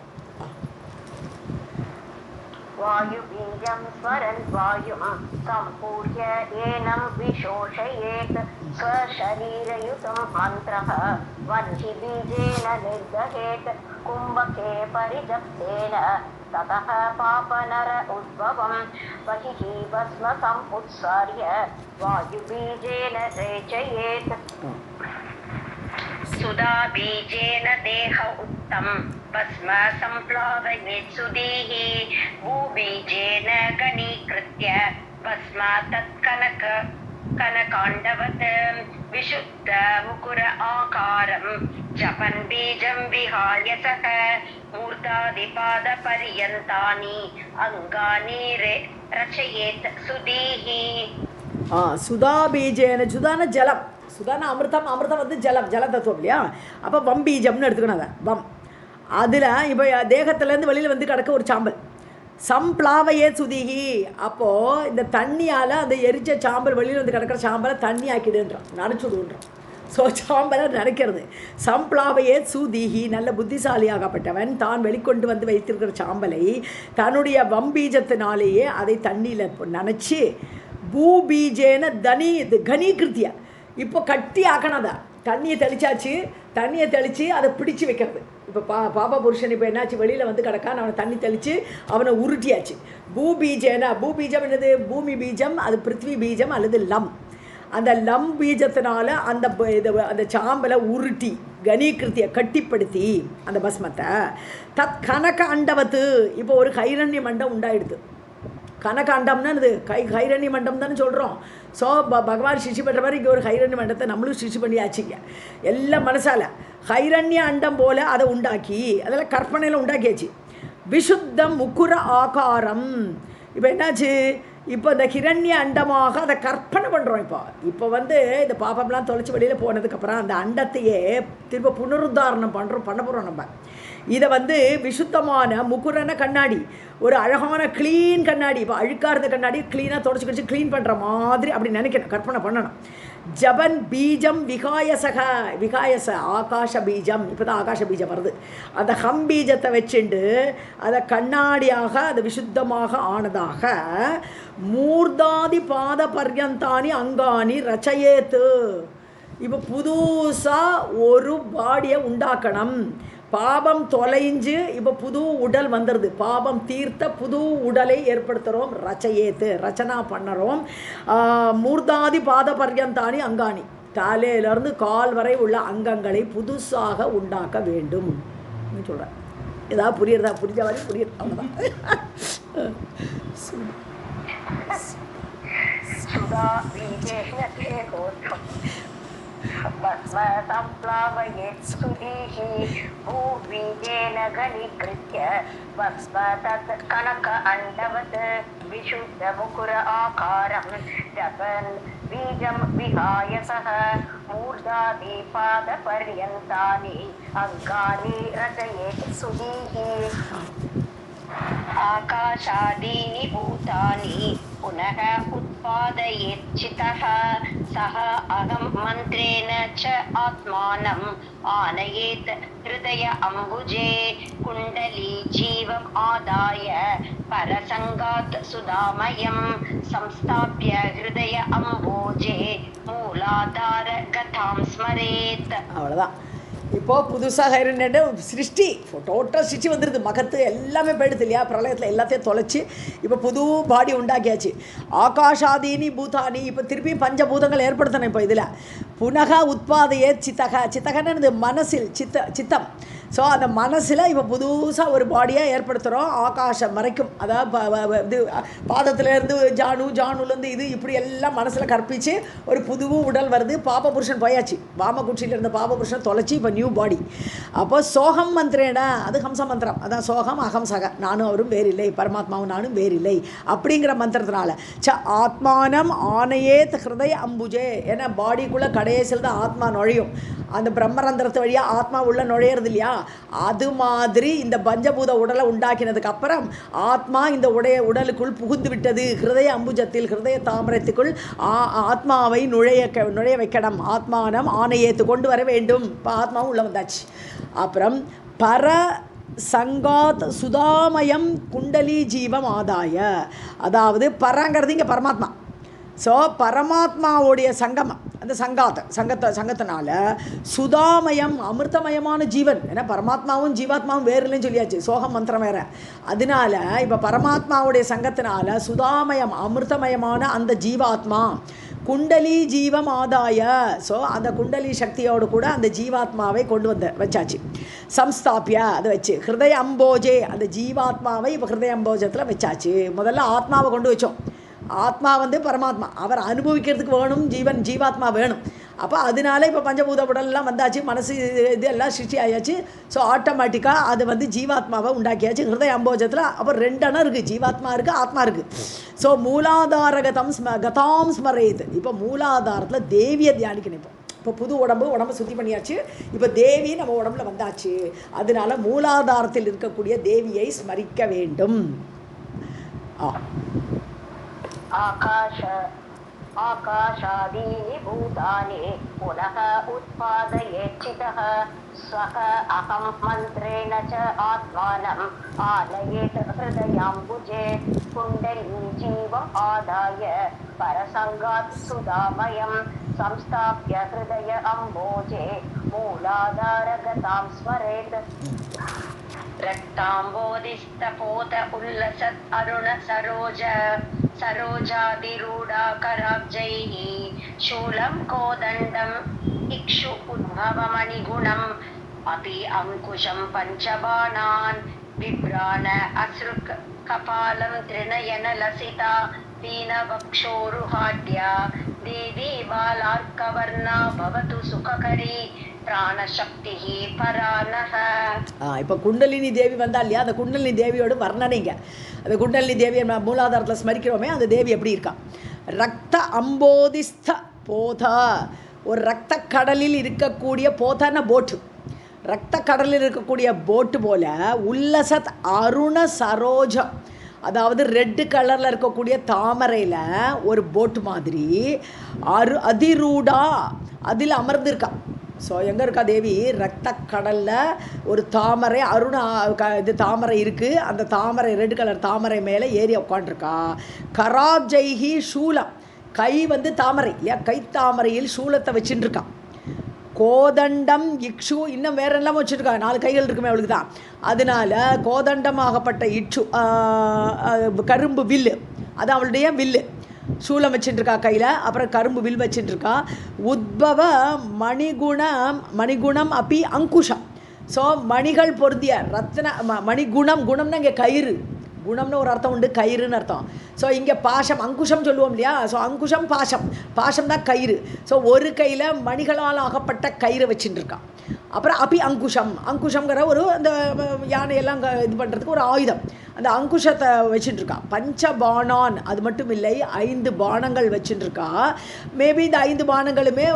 வாயு பீஜம் ஸ்வரன் வாயும் சம்பூர்ய ஏனம் விசோஷயேத் ஸ்வசரீரயுதம் மந்த்ரஹ வன்ஹி பீஜேன நிர்தஹேத் கும்பகே பரிஜப்தேன ततः पापनर उद्भवं बहिः भस्मसम् उत्सार्य वायुबीजेन रेचयेत् सुधाबीजेन देह उत्तम भस्म सम्प्लावयेत् सुधीः भूबीजेन गणीकृत्य भस्म तत्कनक कनकाण्डवत् विशुद्ध मुकुर आकारं जपन् बीजं विहाय सः मूर्धादिपादपर्यन्तानि अङ्गानि रचयेत् सुधीः. சுதா பீஜேன. சுதான ஜலம், சுதான அமிர்தம், அமிர்தம் வந்து ஜலம், ஜல தத்துவம் இல்லையா. அப்போ வம் பீஜம்னு எடுத்துக்கணும். அதை வம், அதில் இப்போ தேகத்துலேருந்து வெளியில் வந்து கிடக்க ஒரு சாம்பல். சம்பிளாவையே சுதிகி. அப்போது இந்த தண்ணியால் அந்த எரிச்ச சாம்பல், வெளியில் வந்து கிடக்கிற சாம்பலை தண்ணி ஆக்கிடுன்றோம், நனைச்சுடுன்றோம். ஸோ சாம்பலை நினைக்கிறது. சம்பிளாவையே சுதிகி. நல்ல புத்திசாலியாகப்பட்டவன் தான் வெளிக்கொண்டு வந்து வைத்திருக்கிற சாம்பலை தன்னுடைய வம்பீஜத்தினாலேயே அதை தண்ணியில் நினச்சி பூபீஜேன கனீகிருத்திய. இப்போ கட்டி ஆக்கணதா. தண்ணியை தெளிச்சாச்சு, தண்ணியை தெளித்து அதை பிடிச்சி வைக்கிறது. இப்போ பாபா புருஷன் இப்போ என்னாச்சு, வெளியில் வந்து கிடக்கான்னு அவனை தண்ணி தெளித்து அவனை உருட்டியாச்சு. பூபீஜேன. பூபீஜம் என்னது, பூமி பீஜம், அது பிருத்வி பீஜம் அல்லது லம். அந்த லம் பீஜத்தினால அந்த சாம்பலை உருட்டி கனீகிருத்தியை கட்டிப்படுத்தி அந்த பஸ்மத்தை தத் கனக அண்டவத்து. இப்போ ஒரு கைரண்ய மண்டம் உண்டாயிடுது. கனக அண்டம்னா இது கைரண்ய மண்டம் தானே சொல்கிறோம். ஸோ பகவான் சிருஷ்டி பண்ணுற மாதிரி இங்கே ஒரு கைரண்ய மண்டத்தை நம்மளும் சிருஷ்டி பண்ணியாச்சுங்க. எல்லாம் மனசால் கைரண்ய அண்டம் போல் அதை உண்டாக்கி அதெல்லாம் கற்பனையில் உண்டாக்கியாச்சு. விசுத்தம் முக்குர ஆகாரம். இப்போ என்னாச்சு, இப்போ இந்த ஹிரண்ய அண்டமாக அதை கற்பனை பண்ணுறோம். இப்போ வந்து இந்த பாப்பம்லாம் தொலைச்சி வெளியில் போனதுக்கப்புறம் அந்த அண்டத்தையே திரும்ப புனருத்தாரணம் பண்ண போகிறோம் நம்ம. இதை வந்து விசுத்தமான முக்குரன கண்ணாடி, ஒரு அழகான க்ளீன் கண்ணாடி. இப்போ அழுக்காக இருந்த கண்ணாடி க்ளீனாக தொடச்சி கழிச்சு க்ளீன் பண்ணுற மாதிரி அப்படி நினைக்கணும், கற்பனை பண்ணணும். ஜபன் பீஜம் விகாயச ஆகாஷ பீஜம். இப்போ தான் ஆகாஷ பீஜம் வருது. அந்த ஹம் பீஜத்தை வச்சுண்டு அதை கண்ணாடியாக அதை விசுத்தமாக ஆனதாக மூர்தாதி பாத பர்யந்தானி அங்கானி ரச்சயேத்து. இப்போ புதுசாக ஒரு பாடியை உண்டாக்கணும். பாபம் தொலைஞ்சு இப்போ புது உடல் வந்துடுது. பாபம் தீர்த்த புது உடலை ஏற்படுத்துகிறோம். ரச்சயேத்து, ரச்சனா பண்ணுறோம். மூர்தாதி பாத பர்யந்தானி அங்காணி, தலையிலேருந்து கால் வரை உள்ள அங்கங்களை புதுசாக உண்டாக்க வேண்டும் சொல்கிறேன். ஏதாவது புரியுறதா? புரிஞ்ச மாதிரி புரியுது, அவ்வளோதான். सम्प्लावयेत् सुधीः भूबीजेन घनीकृत्य भस्म तत् कनक अण्डवत् विशुद्ध मुकुर आकारं जपन् बीजं विहाय सः मूर्धादिपादपर्यन्तानि अङ्गानि रचयेत् सुधीः. आकाशादीनि भूतानि पुनः उत्पादयेच्चितः सः अहं मन्त्रेण च आत्मानम् आनयेत् हृदय अम्बुजे कुण्डली जीवम् आदाय परसङ्गात् सुधामयं संस्थाप्य हृदय अम्बोजे मूलाधार गतां स्मरेत्. அவ்வளோதான். இப்போது புதுசாக ஹைரண்யன்ட்டு சிருஷ்டி டோட்டல் சிருஷ்டி வந்துடுது. மகத்து எல்லாமே போயிடுது இல்லையா, பிரளயத்தில் எல்லாத்தையும் தொலைச்சி இப்போ புது பாடி உண்டாக்கியாச்சு. ஆகாஷாதீனி பூதானி, இப்போ திருப்பியும் பஞ்சபூதங்கள் ஏற்படுத்தணும். இப்போ இதில் புனக உத்பாதையே சித்தகன்னு மனசில் சித்தம். ஸோ அந்த மனசில் இப்போ புதுசாக ஒரு பாடியாக ஏற்படுத்துகிறோம். ஆகாஷம் வரைக்கும், அதாவது இது பாதத்துலேருந்து ஜானுலேருந்து இது இப்படி எல்லாம் மனசில் கற்பித்து ஒரு புது உடல் வருது. பாப புருஷன் போயாச்சு, வாமகுட்சியில் இருந்த பாப புருஷன் தொலைச்சி இப்போ நியூ பாடி. அப்போ சோகம் மந்திரேனா, அது ஹம்ச மந்திரம். அதான் சோகம் அகம் சக, நானும் அவரும் வேறில்லை, பரமாத்மாவும் நானும் வேறில்லை அப்படிங்கிற மந்திரத்தினால ஆத்மானம் ஆனையேத் ஹிருதய அம்புஜே. ஏன்னா பாடிக்குள்ளே கடைசியில் தான் ஆத்மா நுழையும். அந்த பிரம்மரந்திரத்து வழியாக ஆத்மா உள்ள நுழையிறது இல்லையா, அது மாதிரி இந்த பஞ்சபூத உடலை உண்டாக்கினதுக்கு அப்புறம் ஆத்மா இந்த உடலுக்குள் புகுந்து விட்டது. ஹிருதய அம்புஜத்தில், ஹிருதய தாமரத்துக்குள் ஆத்மாவை நுழைய வைக்கணும். ஆத்மானம் ஆணையேத்து கொண்டு வர வேண்டும். இப்போ ஆத்மாவும் உள்ள வந்தாச்சு. அப்புறம் பர சங்காத் சுதாமயம் குண்டலி ஜீவம் ஆதாய, அதாவது பரங்கிறது இங்கே பரமாத்மா. ஸோ பரமாத்மாவுடைய சங்கமம், அந்த சங்கத்தினால சுதாமயம் அமிர்தமயமான ஜீவன். ஏன்னா பரமாத்மாவும் ஜீவாத்மாவும் வேறு இல்லைன்னு சொல்லியாச்சு, சோகம் மந்திரம் வேறு. அதனால இப்போ பரமாத்மாவுடைய சங்கத்தினால சுதாமயம் அமிர்தமயமான அந்த ஜீவாத்மா குண்டலி ஜீவம் ஆதாய. ஸோ அந்த குண்டலி சக்தியோடு கூட அந்த ஜீவாத்மாவை கொண்டு வச்சாச்சு. சம்ஸ்தாபியா, அதை வச்சு ஹிருதய அம்போஜே, அந்த ஜீவாத்மாவை இப்போ ஹிருதய அம்போஜத்தில் வச்சாச்சு. முதல்ல ஆத்மாவை கொண்டு வச்சோம். ஆத்மா பரமாத்மா, அவர் அனுபவிக்கிறதுக்கு வேணும், ஜீவாத்மா வேணும். அப்போ அதனால இப்போ பஞ்சபூத உடல்லாம் வந்தாச்சு, மனசு இது எல்லாம் சிருஷ்டி ஆயாச்சு. ஸோ ஆட்டோமேட்டிக்காக அது ஜீவாத்மாவை உண்டாக்கியாச்சு ஹிருதய அம்போஜத்தில். அப்போ ரெண்டெண்ணம் இருக்குது, ஜீவாத்மா இருக்குது, ஆத்மா இருக்குது. ஸோ மூலாதார கதாம் ஸ்மரேத். இப்போ மூலாதாரத்தில் தேவியை தியானிக்கணும். இப்போ புது உடம்பு சுத்தி பண்ணியாச்சு. இப்போ தேவி நம்ம உடம்புல வந்தாச்சு. அதனால மூலாதாரத்தில் இருக்கக்கூடிய தேவியை ஸ்மரிக்க வேண்டும். आकाशादीनि भूतानि पुनः उत्पादयेच्चितः सः अहं मन्त्रेण च आत्मानम् आनयेत् हृदयाम्बुजे कुण्डली जीवम् आदाय परसङ्गात् सुधामयं संस्थाप्य हृदय अम्बोजे मूलाधारगतां स्मरेत्. रक्ताम्बोधिस्तपोत उल्लसत् अरुण सरोजादिरूढाकराब्जैः शूलं कोदण्डम् इक्षु उद्भवमणिगुणम् अपि अङ्कुशं पञ्चबाणान् बिभ्राण अश्रुक् कपालं त्रिनयन लसिता दीनवक्षोरुहाढ्या देवी बालार्कवर्णा भवतु सुखकरी பிராணசக்தி பரானஹ. இப்போ குண்டலினி தேவி வந்தா இல்லையா, அந்த குண்டலினி தேவியோட வர்ணனைங்க. அந்த குண்டலினி தேவியை மூலாதாரத்தில் ஸ்மரிக்கிறோமே, அந்த தேவி எப்படி இருக்கா? ரக்த அம்போதிஸ்த போதா, ஒரு ரத்த கடலில் இருக்கக்கூடிய போதான போட்டு, ரத்த கடலில் இருக்கக்கூடிய போட்டு போல உல்லசத் அருண சரோஜம், அதாவது ரெட்டு கலரில் இருக்கக்கூடிய தாமரையில் ஒரு போட்டு மாதிரி அதிரூடா அதில் அமர்ந்திருக்கா. ஸோ எங்கே இருக்கா தேவி? ரத்த கடலில் ஒரு தாமரை இது தாமரை இருக்குது. அந்த தாமரை ரெட் கலர் தாமரை மேலே ஏறி உட்காண்டிருக்கா. கராப்ஜைஹி சூலம், கை தாமரை இல்லையா, கை தாமரையில் சூலத்தை வச்சுட்டுருக்கான். கோதண்டம் இக்ஷு, இன்னும் வேற எல்லாம் வச்சுருக்கா, 4 கைகள் இருக்குமே அவளுக்கு தான். அதனால கோதண்டமாகப்பட்ட இக்ஷு கரும்பு வில்லு, அது அவளுடைய வில்லு, சூலம் வச்சுட்டுருக்கா கையில். அப்புறம் கரும்பு வில் வச்சுட்டுருக்கா. உத்பவ மணிகுணம் அப்பி அங்குஷம். ஸோ மணிகள் பொருந்திய ரத்ன மணிகுணம், குணம்னா இங்கே கயிறு, குணம்னு ஒரு அர்த்தம் உண்டு, கயிறுன்னு அர்த்தம். ஸோ இங்கே பாசம் அங்குஷம் சொல்லுவோம் இல்லையா. ஸோ அங்குஷம் பாசம், பாசம் தான் கயிறு. ஸோ ஒரு கையில் மணிகளால் ஆகப்பட்ட கயிறை வச்சுட்டு இருக்கான். அப்புறம் அபி அங்குஷம், அங்குஷங்கிற ஒரு அந்த யானையெல்லாம் இது பண்ணுறதுக்கு ஒரு ஆயுதம், அந்த அங்குஷத்தை வச்சுட்டு இருக்கா. பஞ்சபானான், அது மட்டும் இல்லை 5 பானங்கள் வச்சுட்டு இருக்கா. மேபி இந்த 5 பானங்களுமே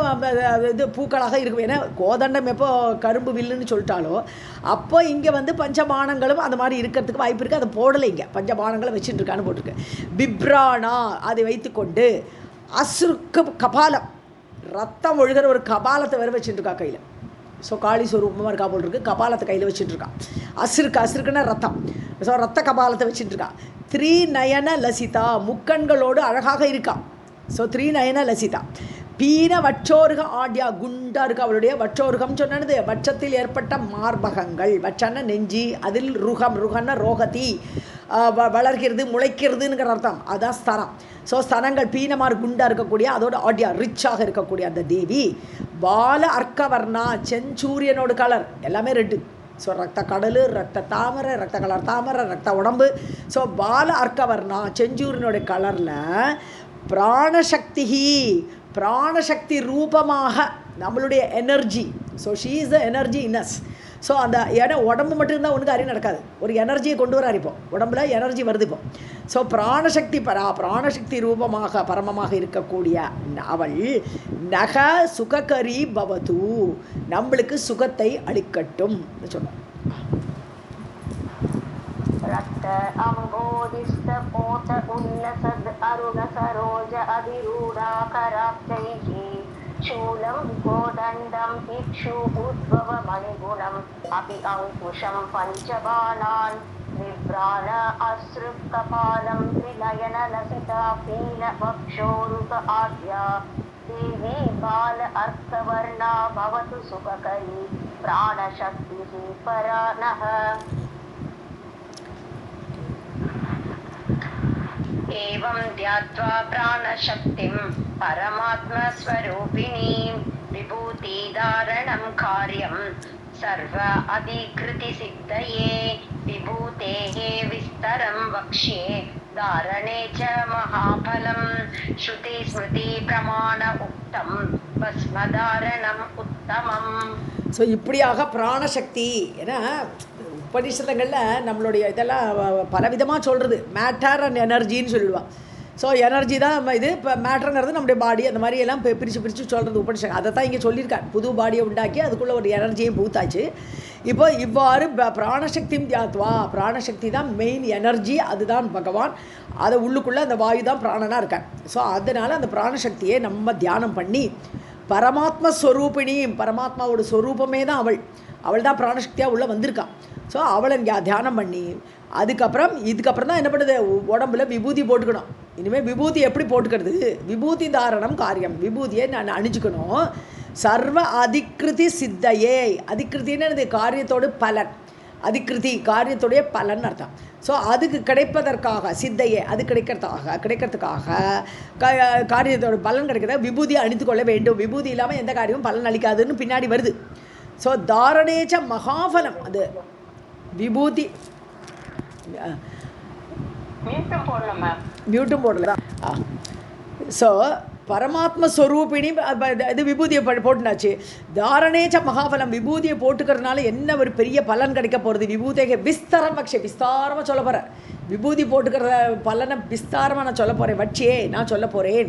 இது பூக்களாக இருக்கும். ஏன்னா கோதண்டம் எப்போ கரும்பு வில்லுன்னு சொல்லிட்டாலோ அப்போ இங்கே வந்து பஞ்சபானங்களும் அந்த மாதிரி இருக்கிறதுக்கு வாய்ப்பு இருக்குது. அதை போடலை, இங்கே பஞ்சபானங்களை வச்சுட்டு இருக்கான்னு போட்டிருக்கு. பிப்ரானா, அதை வைத்துக்கொண்டு அசுருக்கு கபாலம், ரத்தம் ஒழுகிற ஒரு கபாலத்தை வேறு வச்சுட்டு இருக்கா கையில். ஸோ காளி ஸ்வரூபமாக இருக்கா போல் இருக்குது. கபாலத்தை கையில் வச்சுட்டுருக்கான். அசுருக்குன்னா ரத்தம். ஸோ ரத்த கபாலத்தை வச்சுட்டுருக்கா. 3 நயன லசிதா, முக்கண்களோடு அழகாக இருக்கா. ஸோ 3 நயன லசிதா. பீன வற்றோருக ஆட்யா, குண்டா இருக்கு அவளுடைய. வற்றோருகம் சொன்னது வற்றத்தில் ஏற்பட்ட மார்பகங்கள், வற்றன நெஞ்சி, அதில் ருகம், ருகன்னா ரோகதி, வளர்கிறது முளைக்கிறதுங்கிற அர்த்தம், அதுதான் ஸ்தனம். ஸோ ஸ்தனங்கள் பீனமார் குண்டாக இருக்கக்கூடிய, அதோட ஆட்யா ரிச்சாக இருக்கக்கூடிய அந்த தேவி. பால அர்க்கவர்ணா, செஞ்சூரியனோட கலர் எல்லாமே ரெட்டு. ஸோ ரத்த கடல், ரத்த தாமரை, ரத்த கலர் தாமரை, ரத்த உடம்பு. ஸோ பால அர்க்கவர்ணா, செஞ்சூரியனோட கலரில் பிராணசக்தி, பிராணசக்தி ரூபமாக நம்மளுடைய energy. So she is the energy in us. So அந்த உடம்பு மட்டும் இருந்தால் ஒன்றுக்கு அறிவு நடக்காது. ஒரு எனர்ஜியை கொண்டு வராரு இப்போ, உடம்புல எனர்ஜி வருது இப்போ. ஸோ பிராணசக்தி பிராணசக்தி ரூபமாக பரமமாக இருக்கக்கூடிய அவள் நக சுககரி பவது, நம்மளுக்கு சுகத்தை அளிக்கட்டும் சொன்னார். ரத்த அம்போதிஸ்த போத உன்னசத் அருண சரோஜ அதிரூடா கராப்தைஹி शूलं कोदण्डम् इक्षु उद्भव मणिगुणम् अपि अङ्कुशं पञ्चबाणान् विभ्राण अश्रुकपालं त्रिनयन लसिता पीन वक्षोरुक आद्या देवी बाल अर्कवर्णा भवतु सुखकरी प्राणशक्तिः परा नः। एवं ध्यात्वा प्राणशक्तिं परमात्मस्वरूपिणीं विभूतिधारणं कार्यं सर्व अधिकृतिसिद्धये विभूतेः विस्तरं वक्ष्ये धारणे च महाफलं श्रुति प्रमाण उक्तं भस्मधारणम् उत्तमम्। ஸோ இப்படியாக பிராணசக்தி, ஏன்னா உபநிஷதங்களில் நம்மளுடைய இதெல்லாம் பலவிதமாக சொல்கிறது. மேட்டர் அண்ட் எனர்ஜின்னு சொல்லிடுவான். ஸோ எனர்ஜி தான் இது. இப்போ மேட்டர்ங்கிறது நம்முடைய பாடி, அந்த மாதிரி எல்லாம் பிரித்து சொல்கிறது உபநிஷதம். அதை தான் இங்கே சொல்லியிருக்காரு. புது பாடியை உண்டாக்கி அதுக்குள்ளே ஒரு எனர்ஜியும் பூத்தாச்சு. இப்போ இவ்வாறு பிராணசக்தியும் தியாத்வா, பிராணசக்தி தான் மெயின் எனர்ஜி, அதுதான் பகவான். அதை உள்ளுக்குள்ளே அந்த வாயு தான் பிராணனாக இருக்கார். ஸோ அதனால் அந்த பிராணசக்தியை நம்ம தியானம் பண்ணி பரமாத்ம ஸ்வரூபிணியும், பரமாத்மாவோட ஸ்வரூபமே தான் அவள் தான் பிராணசக்தியாக உள்ளே வந்திருக்கான். ஸோ அவளை தியானம் பண்ணி இதுக்கப்புறம் தான் என்ன பண்ணுது, உடம்புல விபூதி போட்டுக்கணும். இனிமேல் விபூதி எப்படி போட்டுக்கிறது, விபூதி தாரணம் காரியம், விபூதியை நான் அணிஞ்சுக்கணும். சர்வ அதிகிருதி சித்தையே, அதிகிருத்தின்னு காரியத்தோடு பலன், அதிகிருதி காரியத்துடைய பலன் அர்த்தம். ஸோ அதுக்கு கிடைப்பதற்காக சித்தையே, அது கிடைக்கிறதுக்காக காரியத்தோட பலன் கிடைக்கிறத விபூதியை அணிந்து கொள்ள வேண்டும். விபூதி இல்லாமல் எந்த காரியமும் பலன் அளிக்காதுன்னு பின்னாடி வருது. ஸோ தாரணேச்ச மகாபலம், அது விபூதி மியூட்டும் போடல. ஸோ பரமாத்ம ஸ்வரூபிணி இது விபூதியை போட்டுனாச்சு. தாரணேச்ச மகாபலம், விபூதியை போட்டுக்கிறதுனால என்ன ஒரு பெரிய பலன் கிடைக்க போகிறது. விபூதியை விஸ்தாரம் வக்ஷே, விஸ்தாரமாக சொல்ல போகிறேன். விபூதி போட்டுக்கிற பலனை விஸ்தாரமாக நான் சொல்ல போகிறேன். வட்சியே நான் சொல்ல போகிறேன்.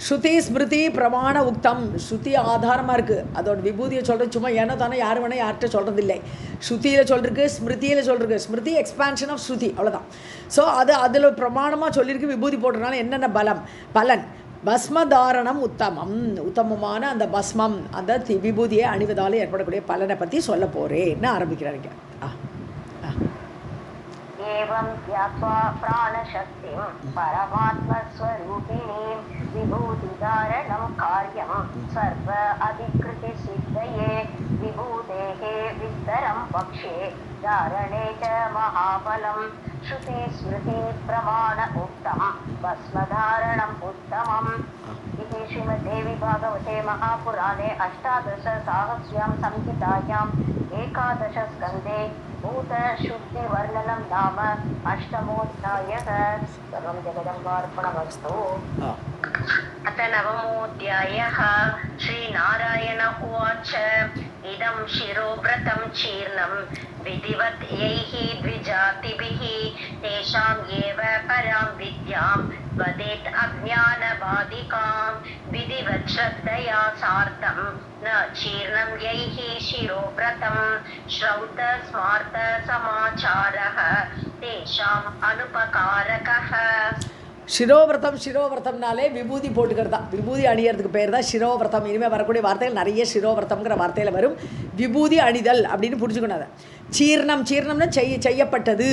ஸ்ருதி ஸ்மிருதி பிரமாண உக்தம், ஸ்ருதி ஆதாரமாக இருக்குது. அதோட விபூதியை சொல்கிறது சும்மா ஏன்னா தானே யார் வேணால் யார்கிட்ட சொல்கிறதில்லை. ஸ்ருதியில் சொல்லிருக்கு, ஸ்மிருதியில் சொல்லிருக்கு. ஸ்மிருதி எக்ஸ்பான்ஷன் ஆஃப் ஸ்ருதி, அவ்வளோதான். ஸோ அதில் பிரமாணமாக சொல்லியிருக்கு. விபூதி போட்டதுனால என்னென்ன பலன். பஸ்மதாரணம் உத்தமமான அந்த பஸ்மம், அந்த விபூதியை அணிவதால் ஏற்படக்கூடிய பலனை பற்றி சொல்ல போகிறேன்னு ஆரம்பிக்கிறாங்க. एवं ध्यात्वा प्राणशक्तिं परमात्मस्वरूपिणीं विभूतिधारणं कार्यं सर्व अधिकृतिसिद्धये विभूतेः विस्तरं वक्ष्ये धारणे च महाफलं श्रुति प्रमाण उक्तं भस्मधारणम् उत्तमम् इति इति श्रीमद्देवी भागवते महापुराणे अष्टादशसाहस्र्यां संहितायाम् एकादशस्कन्धे भूतशुद्धिवर्णनं नाम अष्टमोऽध्यायः। सर्वं जगदम्बार्पणमस्तु। अथ नवमोऽध्यायः। श्रीनारायण उवाच इदं शिरोव्रतं चीर्णं विधिवत् यैः द्विजातिभिः तेषाम् एव परां विद्यां वदेत् अज्ञानबाधिकां विधिवत् श्रद्धया सार्धं न चीर्णं यैः शिरोव्रतं श्रौत स्मार्त समाचारः तेषाम् अनुपकारकः। சிரோவிரதம்னாலே விபூதி போட்டுக்கிறதா, விபூதி அணியறதுக்கு பேர் தான் சிரோவிரதம். இனிமேல் வரக்கூடிய வார்த்தைகள் நிறைய சிரோவிரதம்ங்கிற வார்த்தையில் வரும். விபூதி அணிதல் அப்படின்னு புரிஞ்சுக்கணும். அதை சீர்ணம்னா செய்யப்பட்டது.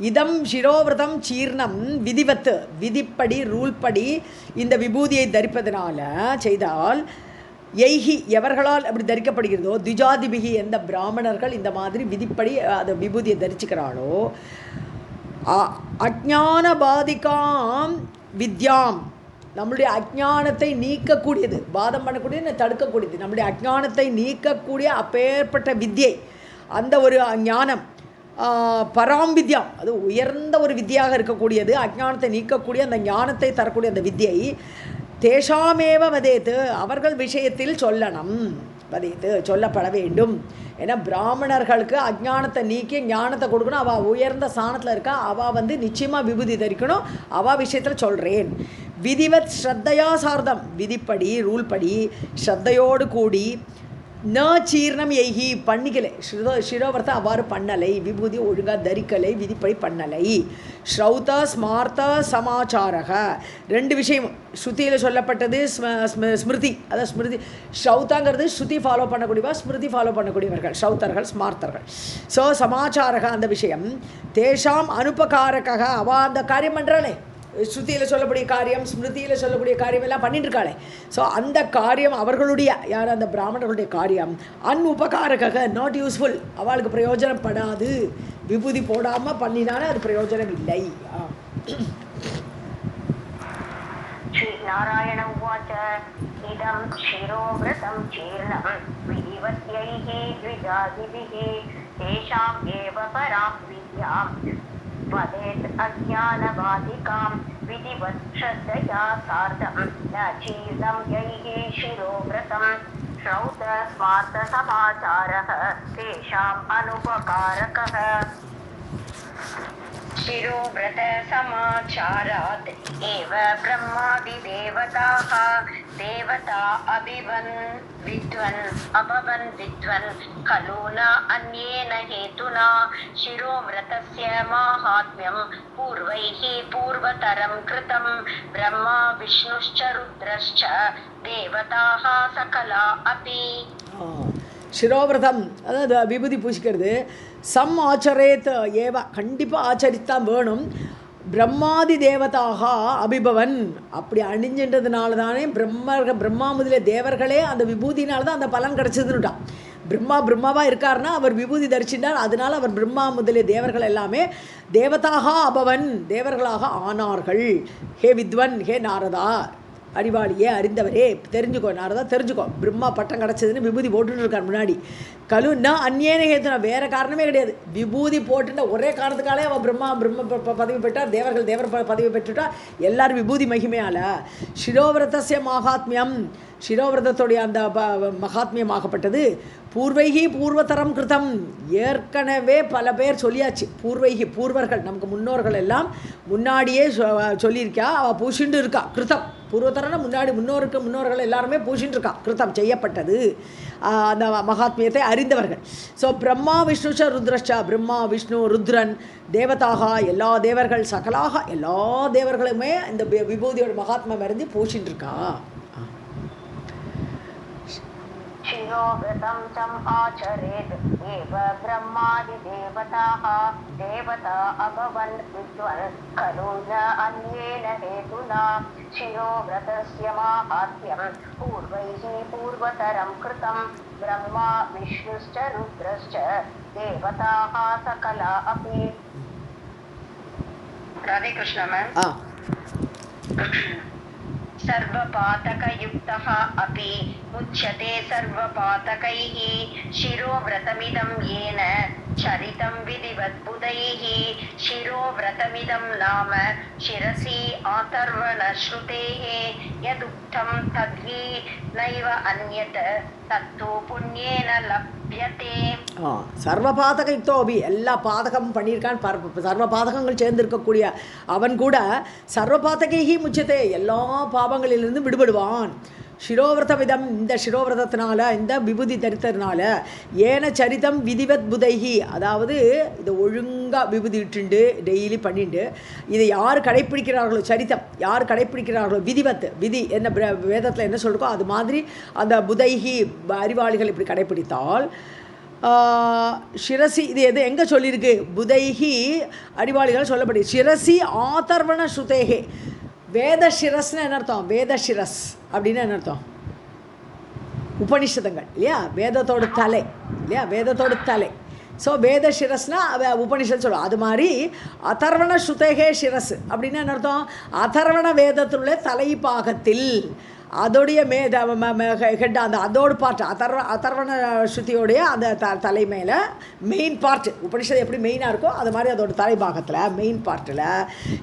இதம் சிரோவிரதம் சீர்ணம் விதிவத்து, விதிப்படி ரூல் படி இந்த விபூதியை தரிப்பதனால செய்தால் எய்ஹி எவர்களால் அப்படி தரிக்கப்படுகிறதோ துஜாதிபிகி எந்த பிராமணர்கள் இந்த மாதிரி விதிப்படி அந்த விபூதியை தரிச்சுக்கிறாளோ அஜ்ஞான பாதிகாம் வித்யாம் நம்முடைய அஜ்ஞானத்தை நீக்கக்கூடியது, பாதம் பண்ணக்கூடியது, தடுக்கக்கூடியது, நம்முடைய அஜ்ஞானத்தை நீக்கக்கூடிய அப்பேற்பட்ட வித்யை, அந்த ஒரு ஞானம் பராம் வித்யாம், அது உயர்ந்த ஒரு வித்தியாக இருக்கக்கூடியது, அஜ்ஞானத்தை நீக்கக்கூடிய அந்த ஞானத்தை தரக்கூடிய அந்த வித்யை தேஷாமேவ வதேத்து அவர்கள் விஷயத்தில் சொல்லணும், வதேத்து சொல்லப்பட வேண்டும். ஏன்னா பிராமணர்களுக்கு அஜ்ஞானத்தை நீக்கி ஞானத்தை கொடுக்கணும். அவள் உயர்ந்த ஸ்தானத்தில் இருக்கா, அவள் நிச்சயமாக விபூதி தரிக்கணும். அவள் விஷயத்தில் சொல்கிறேன். விதிவத் ஸ்ரத்தையா சார்தம், விதிப்படி ரூல் படி ஸ்ரத்தையோடு கூடி ந சீர்ணம் எய்கி பண்ணிக்கலை, சிரோவரத்தை அவ்வாறு பண்ணலை, விபூதி ஒழுங்காக தரிக்கலை, விதிப்படி பண்ணலை. ஸ்ரௌத ஸ்மார்த்த சமாச்சாரக ரெண்டு விஷயம் ஸ்ருதியில் சொல்லப்பட்டது. ஸ்மிருதி, அதாவது ஸ்மிருதி ஸ்ரௌதாங்கிறது ஸ்ருதி ஃபாலோ பண்ணக்கூடியவா, ஸ்மிருதி ஃபாலோ பண்ணக்கூடியவர்கள் ஸ்ரௌத்தர்கள் ஸ்மார்த்தர்கள். ஸோ சமாச்சாரக அந்த விஷயம் தேஷாம் அனுபகாரக அவள் அந்த காரியம் பண்ணுறாளே, ஸ்ருதியில் சொல்லக்கூடிய காரியம் ஸ்மிருதியில் சொல்லக்கூடிய காரியம் எல்லாம் பண்ணிட்டு இருக்காளே. ஸோ அந்த காரியம் அவர்களுடைய யார் அந்த பிராமணர்களுடைய காரியம் அன்உபகாரக நாட் யூஸ்ஃபுல், அவளுக்கு பிரயோஜனப்படாது. விபூதி போடாமல் பண்ணினாலும் அது பிரயோஜனம் இல்லை. श्री नारायण उवाच इदं शिरोव्रतं चीर्णं विधिवत्यैः द्विजातिभिः तेषाम् एव परां विद्यां वदेत् अज्ञानबाधिकां विधिवत् श्रद्धया सार्धं न चीर्णं यैः शिरोव्रतं श्रौत स्मार्त समाचारः तेषाम् अनुपकारकः। शिरोव्रत समाचारात् एव ब्रह्मादिदेवताः देवता अभवन् विद्वन् खलु न अन्येन हेतुना। शिरोव्रतस्य माहात्म्यं पूर्वैः पूर्वतरं कृतं ब्रह्मा विष्णुश्च रुद्रश्च देवताः सकला अपि। சிரோவிரதம் அதாவது விபூதி பூசிக்கிறது சம் ஆச்சரேத் ஏவ கண்டிப்பாக ஆச்சரித்தான் வேணும். பிரம்மாதி தேவதாக அபிபவன் அப்படி அணிஞ்சின்றதுனால தானே பிரம்மா முதலிய தேவர்களே அந்த விபூதினால தான் அந்த பலன் கிடச்சதுன்னுட்டான். பிரம்மாவாக இருக்காருன்னா அவர் விபூதி தரிச்சிட்டார், அதனால் அவர் பிரம்மா முதலிய தேவர்கள் எல்லாமே தேவதாக அபவன் தேவர்களாக ஆனார்கள். ஹே வித்வன், ஹே நாரதா அறிவாளியே அறிந்தவரே தெரிஞ்சுக்கோ, நாரதா தெரிஞ்சுக்கோ, பிரம்மா பட்டம் கிடச்சதுன்னு விபூதி போட்டுன்னு இருக்கார் முன்னாடி. கலுன்னா அந்நேன ஹேத்துனா வேறு காரணமே கிடையாது, விபூதி போட்டுட்ட ஒரே காரணத்துக்காலே அவன் பிரம்மா பதவி பெற்றார், தேவர் பதவி பெற்றுட்டா எல்லாரும் விபூதி மகிமையால். சிரோவிரதஸ்ய மகாத்மியம் சிரோவிரதத்துடைய அந்த மகாத்மியமாகப்பட்டது பூர்வைகி பூர்வதரம் கிருதம் ஏற்கனவே பல பேர் சொல்லியாச்சு. பூர்வர்கள் நமக்கு முன்னோர்கள் எல்லாம் முன்னாடியே சொல்லியிருக்கா, அவள் பூசிண்டு இருக்கா. கிருதம் பூர்வதரம்னா முன்னாடி முன்னோர்கள் எல்லாருமே பூசிண்டு இருக்கா. கிருதம் செய்யப்பட்டது அந்த மகாத்மியத்தை அறிந்தவர்கள். ஸோ பிரம்மா விஷ்ணுஷ ருத்ரஷா பிரம்மா விஷ்ணு ருத்ரன் தேவதாக எல்லா தேவர்கள் சகலாக எல்லா தேவர்களுமே இந்த விபூதியோட மகாத்மா அறிந்து பூசிண்டு இருக்கா. शिरोव्रतं तं आचरेत् एव ब्रह्मादिदेवताः देवता अभवन् विद्वन् खलु न अन्येन हेतुना। शिरोव्रतस्य माहात्म्यं पूर्वैः पूर्वतरं कृतं ब्रह्मा विष्णुश्च रुद्रश्च देवताः सकला अपि। राधे कृष्ण मैम। सर्वपातकयुक्तः अपि मुच्यते सर्वपातकैः शिरोव्रतमिदं येन चरितं विधिवद्बुधैः शिरोव्रतमिदं नाम शिरसि आतर्वणश्रुतेः यदुक्तं तद्हि नैव अन्यत् तत्तु पुण्येन लभ्यते. சர்வ பாதக யுக்தோபி எல்லா பாதகமும் பண்ணியிருக்கான். சர்வ பாதகங்கள் சேர்ந்திருக்கக்கூடிய அவன் கூட சர்வ பாதகைஹி முச்சதே எல்லா பாவங்களிலிருந்து விடுபடுவான். சிரோவிரதமிதம் இந்த சிரோவிரதத்தினால இந்த விபூதி தரித்ததுனால ஏன சரிதம் விதிவத் புதைஹி அதாவது இதை ஒழுங்காக விபூதி இட்டுண்டு டெய்லி பண்ணிட்டு இதை யார் கடைப்பிடிக்கிறார்களோ சரிதம் யார் கடைப்பிடிக்கிறார்களோ விதிவத் விதி என்ன வேதத்தில் என்ன சொல்லிருக்கோ அது மாதிரி அந்த புதைஹி அறிவாளிகள் இப்படி கடைப்பிடித்தால் ஷிரசி இது எது எங்கே சொல்லியிருக்கு புதைஹி அறிவாளிகள் சொல்லப்படி ஷிரசி ஆதர்வண ஸ்ருதேகே வேத ஷிரஸ்னு என்ன அர்த்தம் வேத ஷிரஸ் அப்படின்னு என்ன அர்த்தம் உபனிஷதங்கள் இல்லையா வேதத்தோட தலை இல்லையா வேதத்தோட தலை ஸோ வேத ஷிரஸ்னா உபனிஷத் சொல்லுவோம் அது மாதிரி அதர்வண ஸ்ருதேகே ஷிரஸ் அப்படின்னு என்ன அர்த்தம் அதர்வண வேதத்தினுள்ள தலைப்பாகத்தில் அதோடைய ஹெட் அந்த அதோட பார்ட் அதர்வண ஸ்ருதியோடைய அந்த தலை மேலே மெயின் பார்ட் உபனிஷத்து எப்படி மெயினாக இருக்கோ அது மாதிரி அதோட தலைபாகத்தில் மெயின் பார்ட்டில்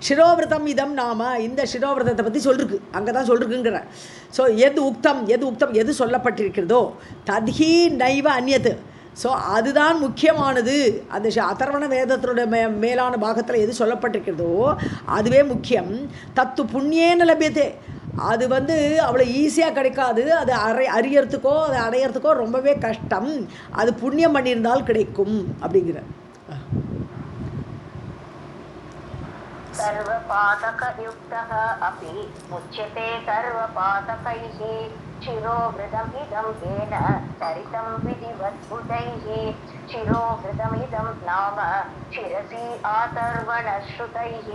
சிரோவிரதம் இதம் நாம இந்த சிரோவிரதத்தை பற்றி சொல்லிருக்கு அங்கே தான் சொல்லிருக்குங்கிற ஸோ எது உக்தம் எது சொல்லப்பட்டிருக்கிறதோ தத்ஹி நைவ அந்நியது ஸோ அதுதான் முக்கியமானது அந்த அதர்வண வேதத்தினுடைய மேலான பாகத்தில் எது சொல்லப்பட்டிருக்கிறதோ அதுவே முக்கியம் தத்து புண்ணியேன லபியதே அது அவ்வளோ ஈஸியாக கிடைக்காது அது அறியறதுக்கோ அதை அடையிறதுக்கோ ரொம்பவே கஷ்டம் அது புண்ணியம் பண்ணியிருந்தால் கிடைக்கும் அப்படிங்கிற सर्वपातकयुक्तः अपि मुच्यते सर्वपातकैः शिरोवृतमिदं येन चरितं विधिवद्बुधैः शिरोवृतमिदं नाम शिरसि आतर्वणश्रुतैः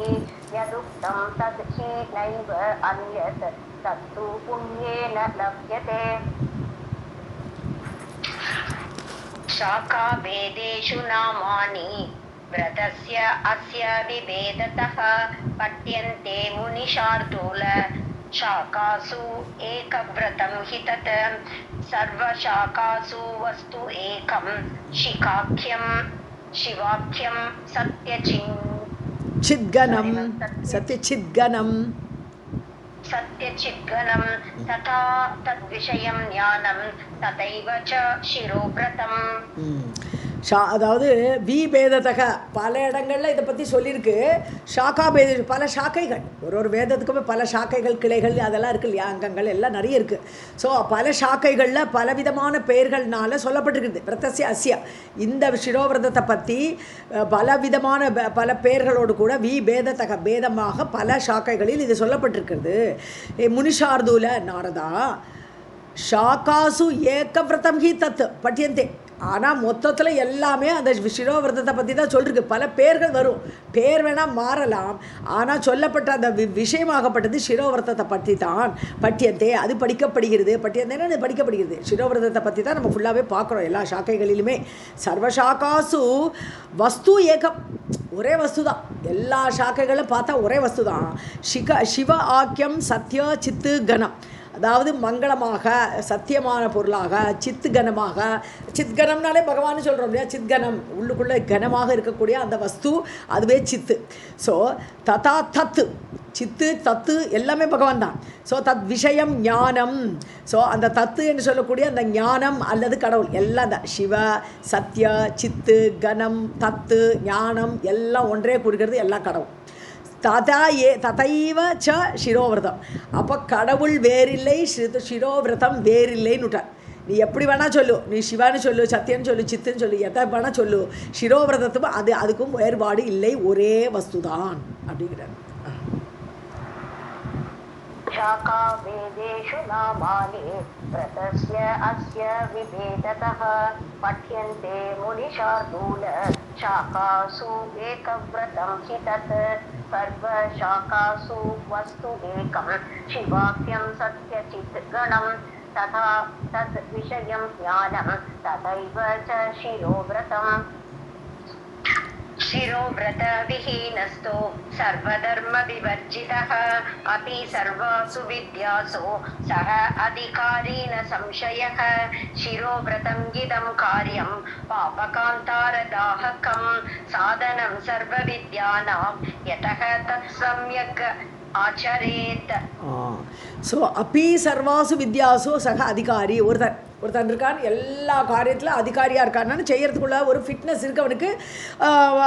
यदुक्तं तद् हि नैव अन्यत् तत्तु पुण्येन लभ्यते. शाखाभेदेषु नामानि व्रतस्य अस्य विभेदतः पठ्यन्ते मुनिशार्दूल शाखासु एकव्रतं हि तत् सर्वशाखासु वस्तु एकं शिखाख्यं शिवाख्यं सत्यचिद्गणं तथा तद्विषयं ज्ञानं तथैव च शिरोव्रतम्. அதாவது விபேதத்தக பல இடங்களில் இதை பற்றி சொல்லியிருக்கு. ஷாக்கா பேத பல ஷாக்கைகள் ஒரு வேதத்துக்குமே பல ஷாக்கைகள் கிளைகள் அதெல்லாம் இருக்குது இல்லையா அங்கங்கள் எல்லாம் நிறைய இருக்குது. ஸோ பல ஷாக்கைகளில் பலவிதமான பெயர்கள்னால சொல்லப்பட்டிருக்குது. விரதசிய அஸ்ய இந்த சிரோவிரதத்தை பற்றி பலவிதமான பல பெயர்களோடு கூட விபேதத்தக பேதமாக பல ஷாக்கைகளில் இது சொல்லப்பட்டிருக்கிறது. முனிஷார்தூல நாரதா ஷாக்காசு ஏகவிரதம் ஹி தத் பட்டியந்தே ஆனால் மொத்தத்தில் எல்லாமே அந்த சிரோவிரதத்தை பற்றி தான் சொல்லிருக்கு. பல பேர்கள் வரும், பேர் வேணால் மாறலாம், ஆனால் சொல்லப்பட்ட அந்த விஷயமாகப்பட்டது சிரோவிரதத்தை பற்றி தான். பட்டியந்தே அது படிக்கப்படுகிறது. பட்டியந்தேன்னா அது படிக்கப்படுகிறது. சிரோவிரதத்தை பற்றி தான் நம்ம ஃபுல்லாகவே பார்க்குறோம் எல்லா சாக்கைகளிலுமே. சர்வசாக்காசு வஸ்து ஏகம் ஒரே வஸ்து தான். எல்லா சாக்கைகளும் பார்த்தா ஒரே வஸ்து தான். சிவ ஆக்கியம் சத்ய சித்து கணம் அதாவது மங்களமாக சத்தியமான பொருளாக சித்கணமாக சித்கணம்னாலே பகவான் சொல்கிறோம் இல்லையா சித்கணம் உள்ளுக்குள்ளே கனமாக இருக்கக்கூடிய அந்த வஸ்து அதுவே சித்து. ஸோ ததா தத்து சித்து தத்து எல்லாமே பகவான் தான். ஸோ தத் விஷயம் ஞானம். ஸோ அந்த தத்து என்று சொல்லக்கூடிய அந்த ஞானம் அல்லது கடவுள் எல்லாம் தான். சிவ சத்ய சித்து கணம் தத்து ஞானம் எல்லாம் ஒன்றே குறிக்கிறது எல்லாம் கடவுள். ததைவ ச சிரோவிரதம். அப்போ கடவுள் வேறில்லை சிரோவிரதம் வேறில்லைன்னு விட்டார். நீ எப்படி வேணால் சொல்லு, நீ சிவான்னு சொல்லு சத்தியன்னு சொல்லு சித்துன்னு சொல்லு எதை வேணால் சொல்லு, சிரோவிரதத்தும் அதுக்கும் வேறுபாடு இல்லை, ஒரே வஸ்துதான் அப்படிங்கிறார். शाखाभेदेषु नामानि व्रतस्य अस्य विभेदतः पठ्यन्ते मुनिशार्दूल शाखासु एकव्रतं हि तत् सर्वशाखासु वस्तु एकं शिवाख्यं सत्यचिद्गणं तथा तद्विषयं ज्ञानं तथैव च शिरोव्रतम्. शिरोव्रतविहीनस्तो सर्वधर्मविवर्जितः अपि सर्वासु विद्यासु सः अधिकारी न संशयः शिरोव्रतं इदं कार्यं पापकान्तारदाहकं साधनं सर्वविद्यानां यतः तत् सम्यक् आचरेत्. ஸோ அப்பி சர்வாசு வித்யாசோ சக அதிகாரி ஒருத்தன் இருக்கான், எல்லா காரியத்தில் அதிகாரியாக இருக்கான்னு செய்யறதுக்குள்ள ஒரு ஃபிட்னஸ் இருக்குது அவனுக்கு.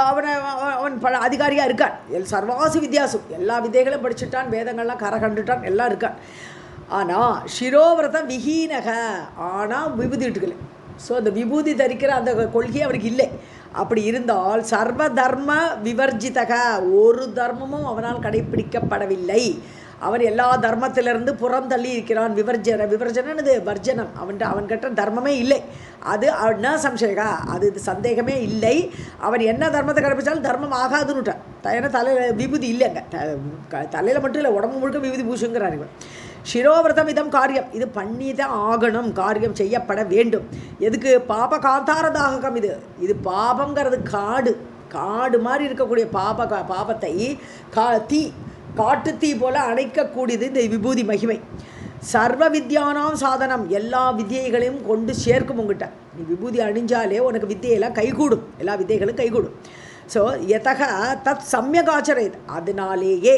அவன் அதிகாரியாக இருக்கான். சர்வாசு வித்யாசு எல்லா வித்தைகளும் படிச்சுட்டான், வேதங்கள்லாம் கரை கண்டுட்டான், எல்லாம் இருக்கான். ஆனால் சிரோவிரத விஹீனக, ஆனால் விபூதி இட்டுக்கல. ஸோ அந்த விபூதி தரிக்கிற அந்த கொள்கை அவனுக்கு இல்லை. அப்படி இருந்தால் சர்வ தர்ம விவர்ஜிதக, ஒரு தர்மமும் அவனால் கடைப்பிடிக்கப்படவில்லை. அவன் எல்லா தர்மத்திலிருந்து புறம் தள்ளி இருக்கிறான். விவர்ஜனது வர்ஜனம். அவன்கிட்ட தர்மமே இல்லை. அது ந சம்சயகா, அது சந்தேகமே இல்லை. அவன் என்ன தர்மத்தை கடைப்பிடிச்சாலும் தர்மம் ஆகாதுன்னுட்டான். ஏன்னா தலையில் விபூதி இல்லைங்க, தலையில் மட்டும் இல்லை, உடம்பு முழுக்க விபூதி பூசுங்கிறான் இவன். சிரோவிரதம் இதம் காரியம், இது பண்ணிதான் ஆகணும், காரியம் செய்யப்பட வேண்டும். எதுக்கு? பாப காந்தாரதாககம். இது பாபங்கிறது காடு மாதிரி இருக்கக்கூடிய பாபத்தை காட்டு தீ போல அணைக்கக்கூடியது இந்த விபூதி மகிமை. சர்வ வித்யானாம் சாதனம், எல்லா வித்தியைகளையும் கொண்டு சேர்க்கும் உங்ககிட்ட. நீ விபூதி அணிஞ்சாலே உனக்கு வித்தியெல்லாம் கைகூடும், எல்லா வித்தியைகளும் கைகூடும். ஸோ எதக தத் சம்யகாச்சரேத், அதனாலேயே.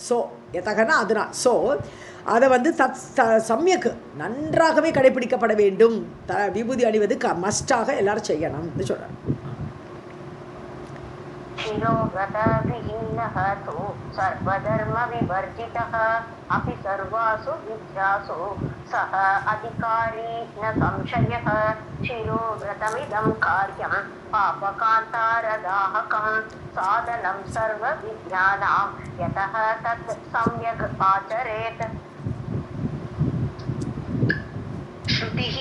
ஸோ எதகனா அதனால். ஸோ அதை தத் சம்யக்கு நன்றாகவே கடைப்பிடிக்கப்பட வேண்டும். விபூதி அணிவது மஸ்டாக எல்லாரும் செய்யணும்னு சொல்கிறார். शिरोव्रतविहीनः तु सर्वधर्मविवर्जितः अपि सर्वासु विद्यासु सः अधिकारी न संशयः शिरोव्रतमिदं कार्यं पापकान्तारदाहकं साधनं सर्वविद्यानां यतः तत् सम्यक् आचरेत्. श्रुतिः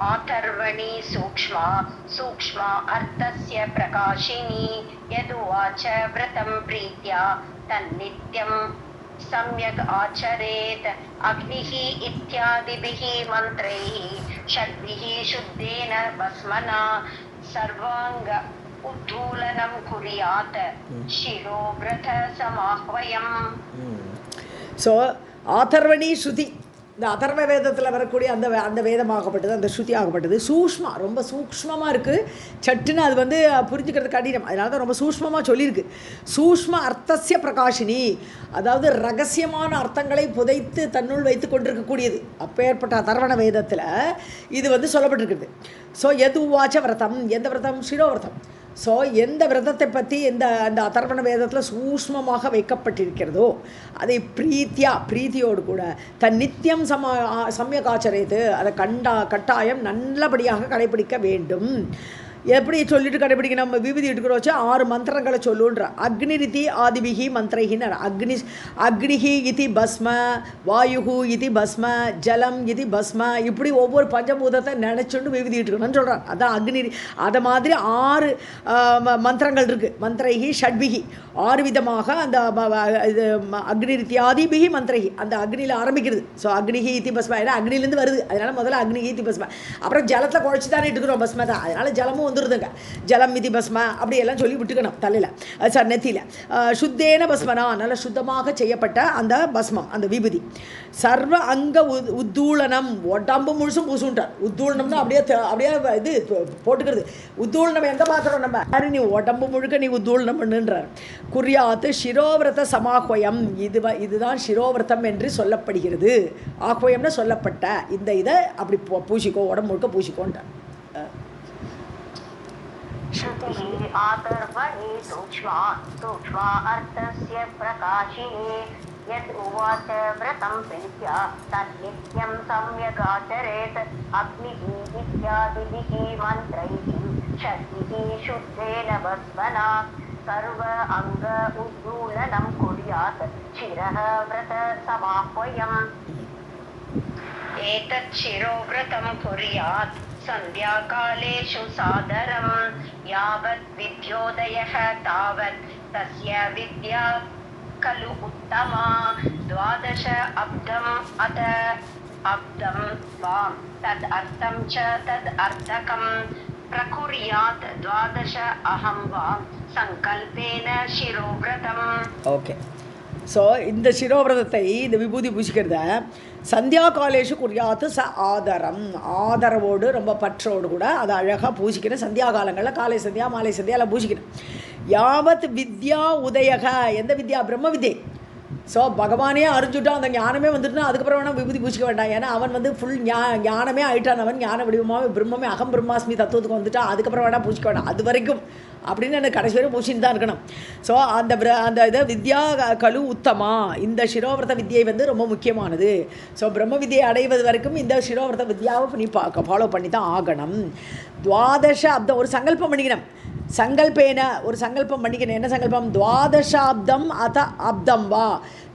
आतर्वणी सूक्ष्मा अर्थस्य प्रकाशिनी यदुवाच व्रतं प्रीत्या तन्नित्यं सम्यक् आचरेत्. अग्निः इत्यादिभिः मन्त्रैः षड्भिः शुद्धेन भस्मना सर्वाङ्ग उद्धूलनं कुर्यात् शिरोव्रत समाह्वयम्. So ஆதர்வணி ஸ்ருதி, இந்த அதர்வ வேதத்தில் வரக்கூடிய அந்த வேதமாகப்பட்டது, அந்த ஸ்ருதி ஆகப்பட்டது சூக்ஷ்மா, ரொம்ப சூக்ஷ்மமாக இருக்குது. சட்டுன்னு அது புரிஞ்சுக்கிறது கடினம். அதனால தான் ரொம்ப சூக்ஷ்மமாக சொல்லியிருக்கு. சூக்ஷ்ம அர்த்தசிய பிரகாஷினி, அதாவது ரகசியமான அர்த்தங்களை புதைத்து தன்னுள் வைத்து கொண்டிருக்கக்கூடியது. அப்பேற்பட்ட அதர்வண வேதத்தில் இது சொல்லப்பட்டிருக்குது. ஸோ எது உவாச்ச விரதம், எந்த விரதம்? சிரோவிரதம். ஸோ எந்த விரதத்தை பற்றி அந்த அதர்வண வேதத்தில் சூக்ஷ்மமாக வைக்கப்பட்டிருக்கிறதோ அதை பிரீத்தியோடு கூட தன் நித்தியம் சமயகாச்சரேது, அதை கட்டாயம் நல்லபடியாக கடைபிடிக்க வேண்டும். எப்படி சொல்லிட்டு கடைபிடிக்கணும்? விபூதி எடுக்கிறோச்சு 6 மந்திரங்களை சொல்லுன்ற. அக்னிரிதி ஆதிபிகி மந்திரைகின்னு. அக்னிஹி இதி பஸ்ம, வாயுகு இதி பஸ்ம, ஜலம் இதி பஸ்ம, இப்படி ஒவ்வொரு பஞ்சபூதத்தை நினச்சுண்டு விபூதி எடுக்கணும்னு சொல்கிறான். அதான் அக்னி. அதை மாதிரி 6 மந்திரங்கள் இருக்குது. மந்திரைகி ஷட்பிகி, 6 விதமாக அந்த இது அக்னிரித்தி ஆதிபிகி மந்திரைகி, அந்த அக்னியில் ஆரம்பிக்கிறது. ஸோ அக்னிஹி இத்தி பஸ்ம, ஏன்னா அக்னிலேருந்து வருது. அதனால் முதல்ல அக்னிஹி இத்தி பஸ்ம, அப்புறம் ஜலத்தில் குழைச்சி தானே எடுக்கிறோம் பஸ்ம தான். அதனால் ஜலமும் வந்துடுதுங்க. ஜலம் மிதி பஸ்ம அப்படியெல்லாம் சொல்லி விட்டுக்கணும் தலையில், சார் நெத்தியில். சுத்தேன பஸ்மனா, நல்ல சுத்தமாக செய்யப்பட்ட அந்த பஸ்மம், அந்த விபூதி. சர்வ அங்க உத்தூளனம், உடம்பு முழுசும் பூசுன்ட்டார். உத்தூளனம்னா அப்படியே இது போட்டுக்கிறது. உத்தூளனம் எங்கே பார்க்குறோம் நம்ம? நீ உடம்பு முழுக்க நீ உத்தூளனம் பண்ணுன்றார். குறியாத்து சிரோவிரத சமாஹ்வயம், இதுதான் சிரோவிரதம் என்று சொல்லப்படுகிறது. ஆஹ்வயம்னு சொல்லப்பட்ட இந்த இதை அப்படி பூசிக்கோ, உடம்பு முழுக்க பூசிக்கோன்றார். श्रुतिः आतर्वणी सूक्ष्मा अर्थस्य प्रकाशिनी यद् उवाच व्रतं प्रीत्या तन्नित्यं सम्यगाचरेत्. अग्निः इत्यादिभिः मन्त्रैः षड्भिः शुद्धेन भस्मना सर्व अङ्ग उद्दूलनं कुर्यात् शिरः व्रत समाह्वयम्. एतत् शिरोव्रतं कुर्यात् सन्ध्याकालेषु सादरं यावत् विद्योदयः तावत् तस्य विद्या खलु उत्तमा. 12 अब्दम् अथ अब्दं वां तद् अर्थं च तद् अर्थकं प्रकुर्यात् द्वादश अहं वा सङ्कल्पेन शिरोव्रतम्. ஓகே. ஸோ இந்த சிரோவிரதத்தை, இந்த விபூதி பூசிக்கிறத சந்தியா காலேஷு குறியாத்து ஆதரம், ஆதரவோடு ரொம்ப பற்றோடு கூட அதை அழகாக பூசிக்கணும். சந்தியா காலங்களில் காலை சந்தியா மாலை சந்தியா எல்லாம் பூசிக்கணும். யாவத் வித்யா உதயக, எந்த வித்யா? பிரம்ம வித்யை. ஸோ பகவானே அறிஞ்சுட்டான், அந்த ஞானமே வந்துட்டுனா அதுக்கப்புறம் வேணால் விபூதி பூசிக்க வேண்டாம். ஏன்னா அவன் வந்து ஃபுல் ஞானமே ஆயிட்டான். அவன் ஞான வடிவமாக பிரம்மமே அகம் பிரம்மாஸ்மி தத்துவத்துக்கு வந்துட்டான். அதுக்கப்புறம் வேணால் பூசிக்க வேண்டாம். அது வரைக்கும் அப்படின்னு எனக்கு கடைசி வரை பூசின்னு தான் இருக்கணும். ஸோ அந்த இதை வித்யா கலு உத்தமா, இந்த சிரோவிரத வித்யை வந்து ரொம்ப முக்கியமானது. ஸோ பிரம்ம வித்யை அடைவது வரைக்கும் இந்த சிரோவிரத வித்யாவை நீ ஃபாலோ பண்ணி தான் ஆகணும். துவாதச அப்தம், ஒரு சங்கல்பம் பண்ணிக்கணும். சங்கல்பேன, ஒரு சங்கல்பம் பண்ணிக்கணும். என்ன சங்கல்பம்? துவாதசாப்தம் அத அப்தம் வா,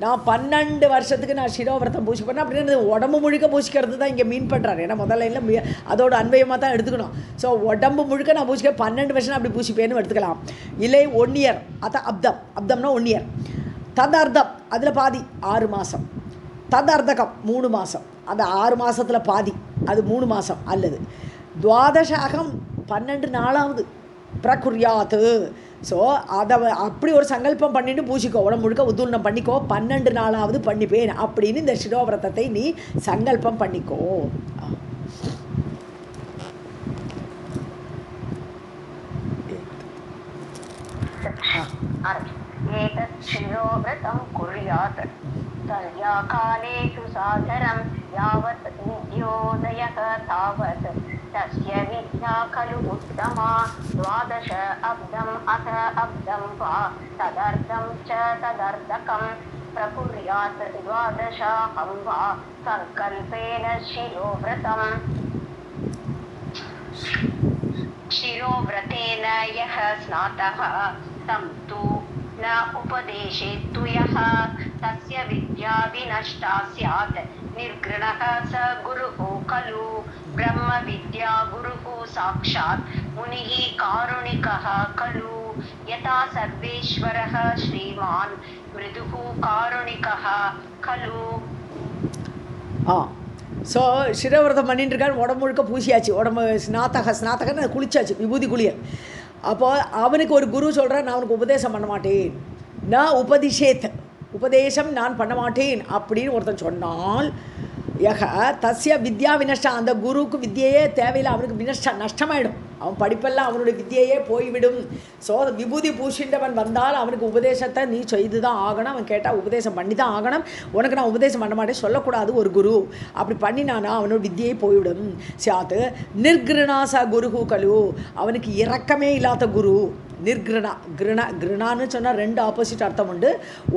நான் 12 வருஷத்துக்கு நான் சிரோவிரதம் பூசிப்பேன் அப்படின்னு உடம்பு முழுக்க பூசிக்கிறது தான் இங்கே மீன் பண்ணுறாரு. ஏன்னா முதல்ல இல்லை அதோட அன்பயமாக தான் எடுத்துக்கணும். ஸோ உடம்பு முழுக்க நான் பூசிக்க 12 வருஷம் அப்படி பூசிப்பேன்னு எடுத்துக்கலாம். இல்லை 1 இயர், அத அப்தம், அப்தம்னா 1 இயர். தத் அர்த்தம், அதில் பாதி 6 மாதம். தத் அர்த்தகம் 3 மாதம். அந்த 6 மாதத்தில் பாதி அது 3 மாதம். அல்லது துவாதசாகம் 12 நாளாவது பிரகுர்யாத்து. ஸோ அதை அப்படி ஒரு சங்கல்பம் பண்ணிட்டு பூசிக்கோ, உடம்பு முழுக்க உத்தூர்ணம் பண்ணிக்கோ, 12 நாளாவது பண்ணிப்பேன் அப்படின்னு இந்த சிரோவிரதத்தை நீ சங்கல்பம் பண்ணிக்கோ. एतत् शिरोव्रतं कुर्यात् संध्याकालेषु सादरं यावत् विद्योदयः तावत् तस्य विद्या खलु उत्तमा. द्वादश अब्दम् अथ अब्दं वा तदर्धं च तदर्धकं प्रकुर्यात् द्वादशाहं वा सङ्कल्पेन शिरोव्रतम्. शिरोव्रतेन यः स्नातः तं तु न उपदेशेत्तु यः तस्य विद्या विनष्टा स्यात्. निर्गृणः स गुरुः खलु ब्रह्म विद्या गुरुः साक्षात् मुनिः कारुणिकः खलु यथा सर्वेश्वरः श्रीमान् मृदुः कारुणिकः खलु. ஸோ சிரோவிரதம் பண்ணிட்டு இருக்கான்னு உடம்பு முழுக்க பூசியாச்சு. உடம்பு ஸ்நாத்தகன்னு குளிச்சாச்சு, விபூதி குளியல். அப்போது அவனுக்கு ஒரு குரு சொல்கிறான், நான் அவனுக்கு உபதேசம் பண்ண மாட்டேன். நான் உபதேசம் நான் பண்ண மாட்டேன் அப்படின்னு ஒருத்தன் சொன்னால், யக தஸ்ய வித்யா வினஷ்டா, அந்த குருவுக்கு வித்தியையே தேவையில்லை, அவனுக்கு நஷ்டமாயிடும். அவன் படிப்பெல்லாம் அவனுடைய வித்தியையே போய்விடும். ஸோ விபூதி பூசின்றவன் வந்தால் அவனுக்கு உபதேசத்தை நீ செய்து தான் ஆகணும். அவன் கேட்டால் உபதேசம் பண்ணி தான் ஆகணும். உனக்கு நான் உபதேசம் பண்ண மாட்டேன் சொல்லக்கூடாது ஒரு குரு. அப்படி பண்ணினானா அவனோட வித்தியை போய்விடும். சாத்து நிர்கிருணாச குருஹு கலு, அவனுக்கு இரக்கமே இல்லாத குரு. நிர்கிருணா, கிருணான்னு சொன்னால் 2 ஆப்போசிட் அர்த்தம் உண்டு.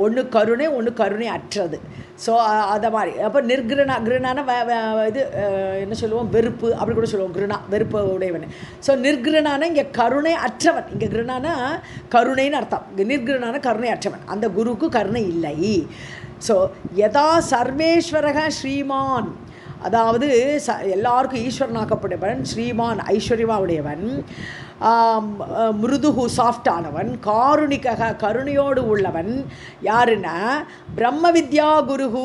ஒன்று கருணை, ஒன்று கருணை அற்றது. ஸோ அதை மாதிரி. அப்போ கிருணான இது என்ன சொல்லுவோம், வெறுப்பு அப்படி கூட சொல்லுவோம். கிருணா வெறுப்பு உடையவன். ஸோ நிர்கிருணான இங்கே கருணை அற்றவன். இங்கே கிருணானா கருணைன்னு அர்த்தம். நிர்கிருணான கருணை அற்றவன். அந்த குருவுக்கு கருணை இல்லை. ஸோ யதா சர்வேஸ்வரக ஸ்ரீமான், அதாவது எல்லாருக்கும் ஈஸ்வரனாக்கப்பட்டவன், ஸ்ரீமான் ஐஸ்வர்யமாக உடையவன், மிருதுகு சாஃப்டானவன், காருணிகக கருணையோடு உள்ளவன். யாருன்னா பிரம்ம வித்யா குருஹு,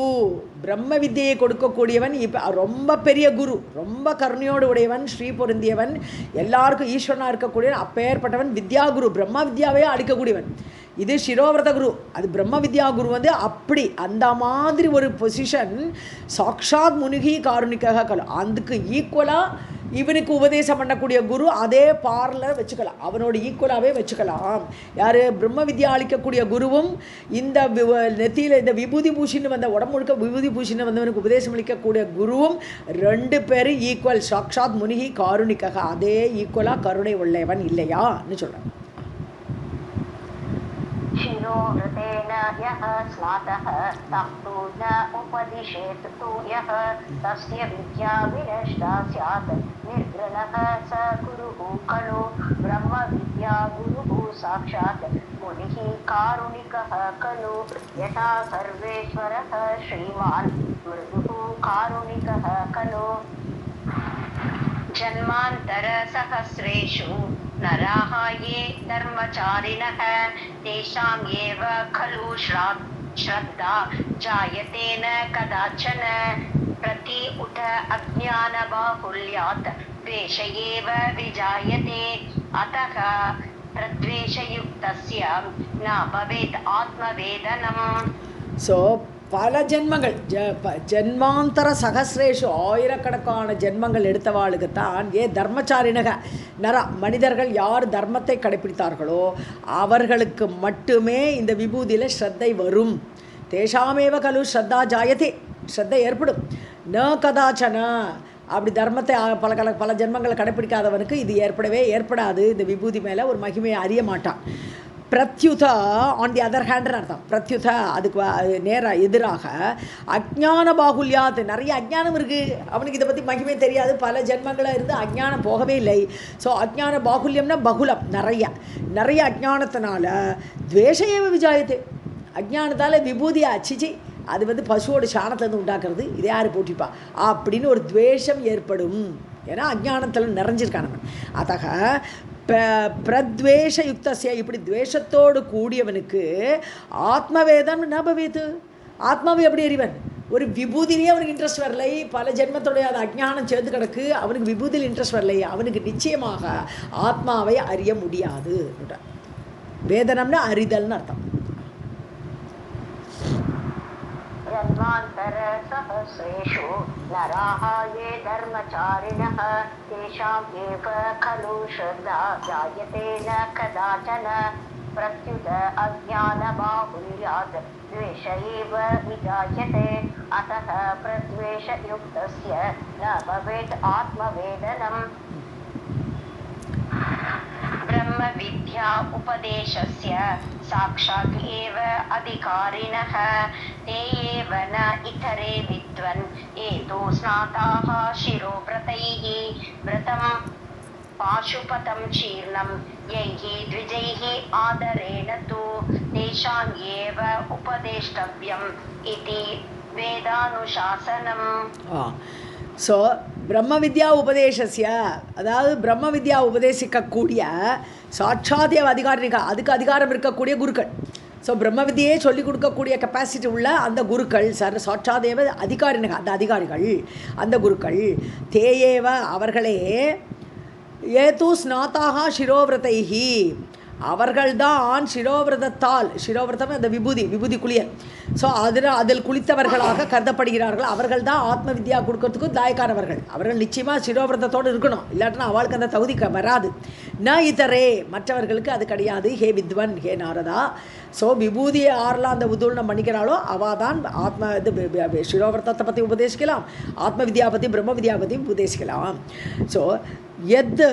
பிரம்ம வித்தியை கொடுக்கக்கூடியவன். இப்போ ரொம்ப பெரிய குரு, ரொம்ப கருணையோடு உடையவன், ஸ்ரீ பொருந்தியவன், எல்லாருக்கும் ஈஸ்வரனாக இருக்கக்கூடியவன். அப்பேற்பட்டவன் வித்யா குரு, பிரம்ம வித்யாவே அளிக்கக்கூடியவன். இது சிரோவிரத குரு. அது பிரம்ம வித்யா குரு வந்து அப்படி அந்த மாதிரி ஒரு பொசிஷன். சாக்ஷாத் முனிகி காருணிக்காக கலு, அதுக்கு ஈக்குவலாக இவனுக்கு உபதேசம் பண்ணக்கூடிய குரு அதே பார்லர் வச்சுக்கலாம், அவனோட ஈக்குவலாகவே வச்சுக்கலாம். யார்? பிரம்ம வித்யா அளிக்கக்கூடிய குருவும் இந்த நெத்தியில் இந்த விபூதி பூஷின்னு வந்த உடம்பு முழுக்க விபூதி பூஷின்னு வந்தவனுக்கு உபதேசம் அளிக்கக்கூடிய குருவும் 2 பேரும் ஈக்குவல். சாக்ஷாத் முனிகி காருணிக்காக அதே ஈக்குவலாக கருணை உள்ளவன் இல்லையான்னு சொல்கிறேன். शिरोव्रतेन यः स्नातः तं तु न उपदिशेत् तु यः तस्य विद्या विनष्टा स्यात्. निर्गृणः स गुरुः खलु ब्रह्म विद्या गुरुः साक्षात् मुनिः कारुणिकः खलु यथा सर्वेश्वरः श्रीमान् मृदुः कारुणिकः खलु. जन्मान्तरसहस्रेषु नराः ये धर्मचारिणः तेषाम् एव खलु श्रद्धा जायते न कदाचन. प्रति उत अज्ञानबाहुल्यात् द्वेष एव विजायते अतः प्रद्वेषयुक्तस्य न भवेत् आत्मवेदनम्. ஸோ பல ஜென்மங்கள் ஜென்மாந்தர சகசிரேஷு ஆயிரக்கணக்கான ஜென்மங்கள் எடுத்தவாளுக்குத்தான் தர்மச்சாரிணக நரா மனிதர்கள் யார் தர்மத்தை கடைப்பிடித்தார்களோ அவர்களுக்கு மட்டுமே இந்த விபூதியில் ஸ்ரத்தை வரும். தேஷாமேவ கலு ஸ்ரத்தா ஜாயதே, ஸ்ரத்தை ஏற்படும். ந கதாச்சன அப்படி தர்மத்தை பல ஜென்மங்களை கடைப்பிடிக்காதவனுக்கு இது ஏற்படாது. இந்த விபூதி மேலே ஒரு மகிமையை அறிய மாட்டான். பிரத்யுதா ஆன் தி அதர் ஹேண்டுன்னு அர்த்தம். பிரத்யுதா அதுக்கு நேராக எதிராக அஜ்ஞான பாகுல்யாத், நிறைய அஜ்ஞானம் இருக்குது, அவனுக்கு இதை பற்றி மகிமை தெரியாது, பல ஜென்மங்களாக இருந்து அஜ்ஞானம் போகவே இல்லை. ஸோ அஜ்ஞான பாகுல்யம்னா பகுலம், நிறைய அஜ்ஞானத்தினால துவேஷையவ விஜாயத்து, அஜ்ஞானத்தால் விபூதியை அச்சிச்சு அது பசுவோட சாணத்துலேருந்து உண்டாக்குறது, இதை யார் போட்டிப்பா அப்படின்னு ஒரு துவேஷம் ஏற்படும். ஏன்னா அஜ்ஞானத்தில் நிறைஞ்சிருக்கானவன். அத்தக பிரத்வேஷ யுக்தசிய, இப்படி துவேஷத்தோடு கூடியவனுக்கு ஆத்மவேதம் நபவேது, ஆத்மாவை எப்படி அறிவன்? ஒரு விபூதிலேயே அவனுக்கு இன்ட்ரெஸ்ட் வரலை, பல ஜென்மத்தோடைய அது அஜ்ஞானம் சேர்ந்து கிடக்கு, அவனுக்கு விபூதியில் இன்ட்ரெஸ்ட் வரலை, அவனுக்கு நிச்சயமாக ஆத்மாவை அறிய முடியாது. வேதனம்னா அறிதல்னு அர்த்தம். जन्मांतर सहस्रेषु नराः ये धर्मचारिणः तेषाम् एव खलु श्रद्धा जायते न कदाचन प्रत्युत अज्ञानबाहुल्यात् द्वेष एव विजायते अतः प्रद्वेषयुक्तस्य न भवेत् आत्मवेदनम्. ब्रह्म विद्या उपदेशस्य साक्षात् एव अधिकारिणः ते एव न इतरे विद्वन् एतो स्नाताः शिरोव्रतैः व्रतं पाशुपतं चीर्णं यैः द्विजैः आदरेण तु तेषाम् एव उपदेष्टव्यम् इति वेदानुशासनम्. ஸோ பிரம்ம வித்யா உபதேசஸ்ய, அதாவது பிரம்ம வித்யா உபதேசிக்கக்கூடிய சாட்சாத்திய அதிகாரிக, அதுக்கு அதிகாரம் இருக்கக்கூடிய குருக்கள். ஸோ பிரம்ம வித்தியே சொல்லிக் கொடுக்கக்கூடிய கெப்பாசிட்டி உள்ள அந்த குருக்கள் சாட்சாதேவ அதிகாரினக, அந்த அதிகாரிகள், அந்த குருக்கள் தேயேவ அவர்களே ஏது ஸ்நாதாக சிரோவிரதைஹி, அவர்கள்தான் சிரோவிரதத்தால், சிரோவிரதம் அந்த விபூதி குளியல், ஸோ அதில் குளித்தவர்களாக கருதப்படுகிறார்கள். அவர்கள் தான் ஆத்ம வித்யா கொடுக்கறதுக்கும் தாயக்கானவர்கள். அவர்கள் நிச்சயமாக சிரோவிரதத்தோடு இருக்கணும், இல்லாட்டினா அவளுக்கு அந்த தகுதி வராது. ந இதரே, மற்றவர்களுக்கு அது கிடையாது. ஹே வித்வன், ஹே நாரதா, ஸோ விபூதியை ஆறலாம் அந்த உதுல்னம் பண்ணிக்கிறாளோ அவள் தான் ஆத்ம இது சிரோவிரதத்தை பற்றி உபதேசிக்கலாம், ஆத்ம வித்யா பற்றி பிரம்ம வித்யா பற்றி உபதேசிக்கலாம். ஸோ எது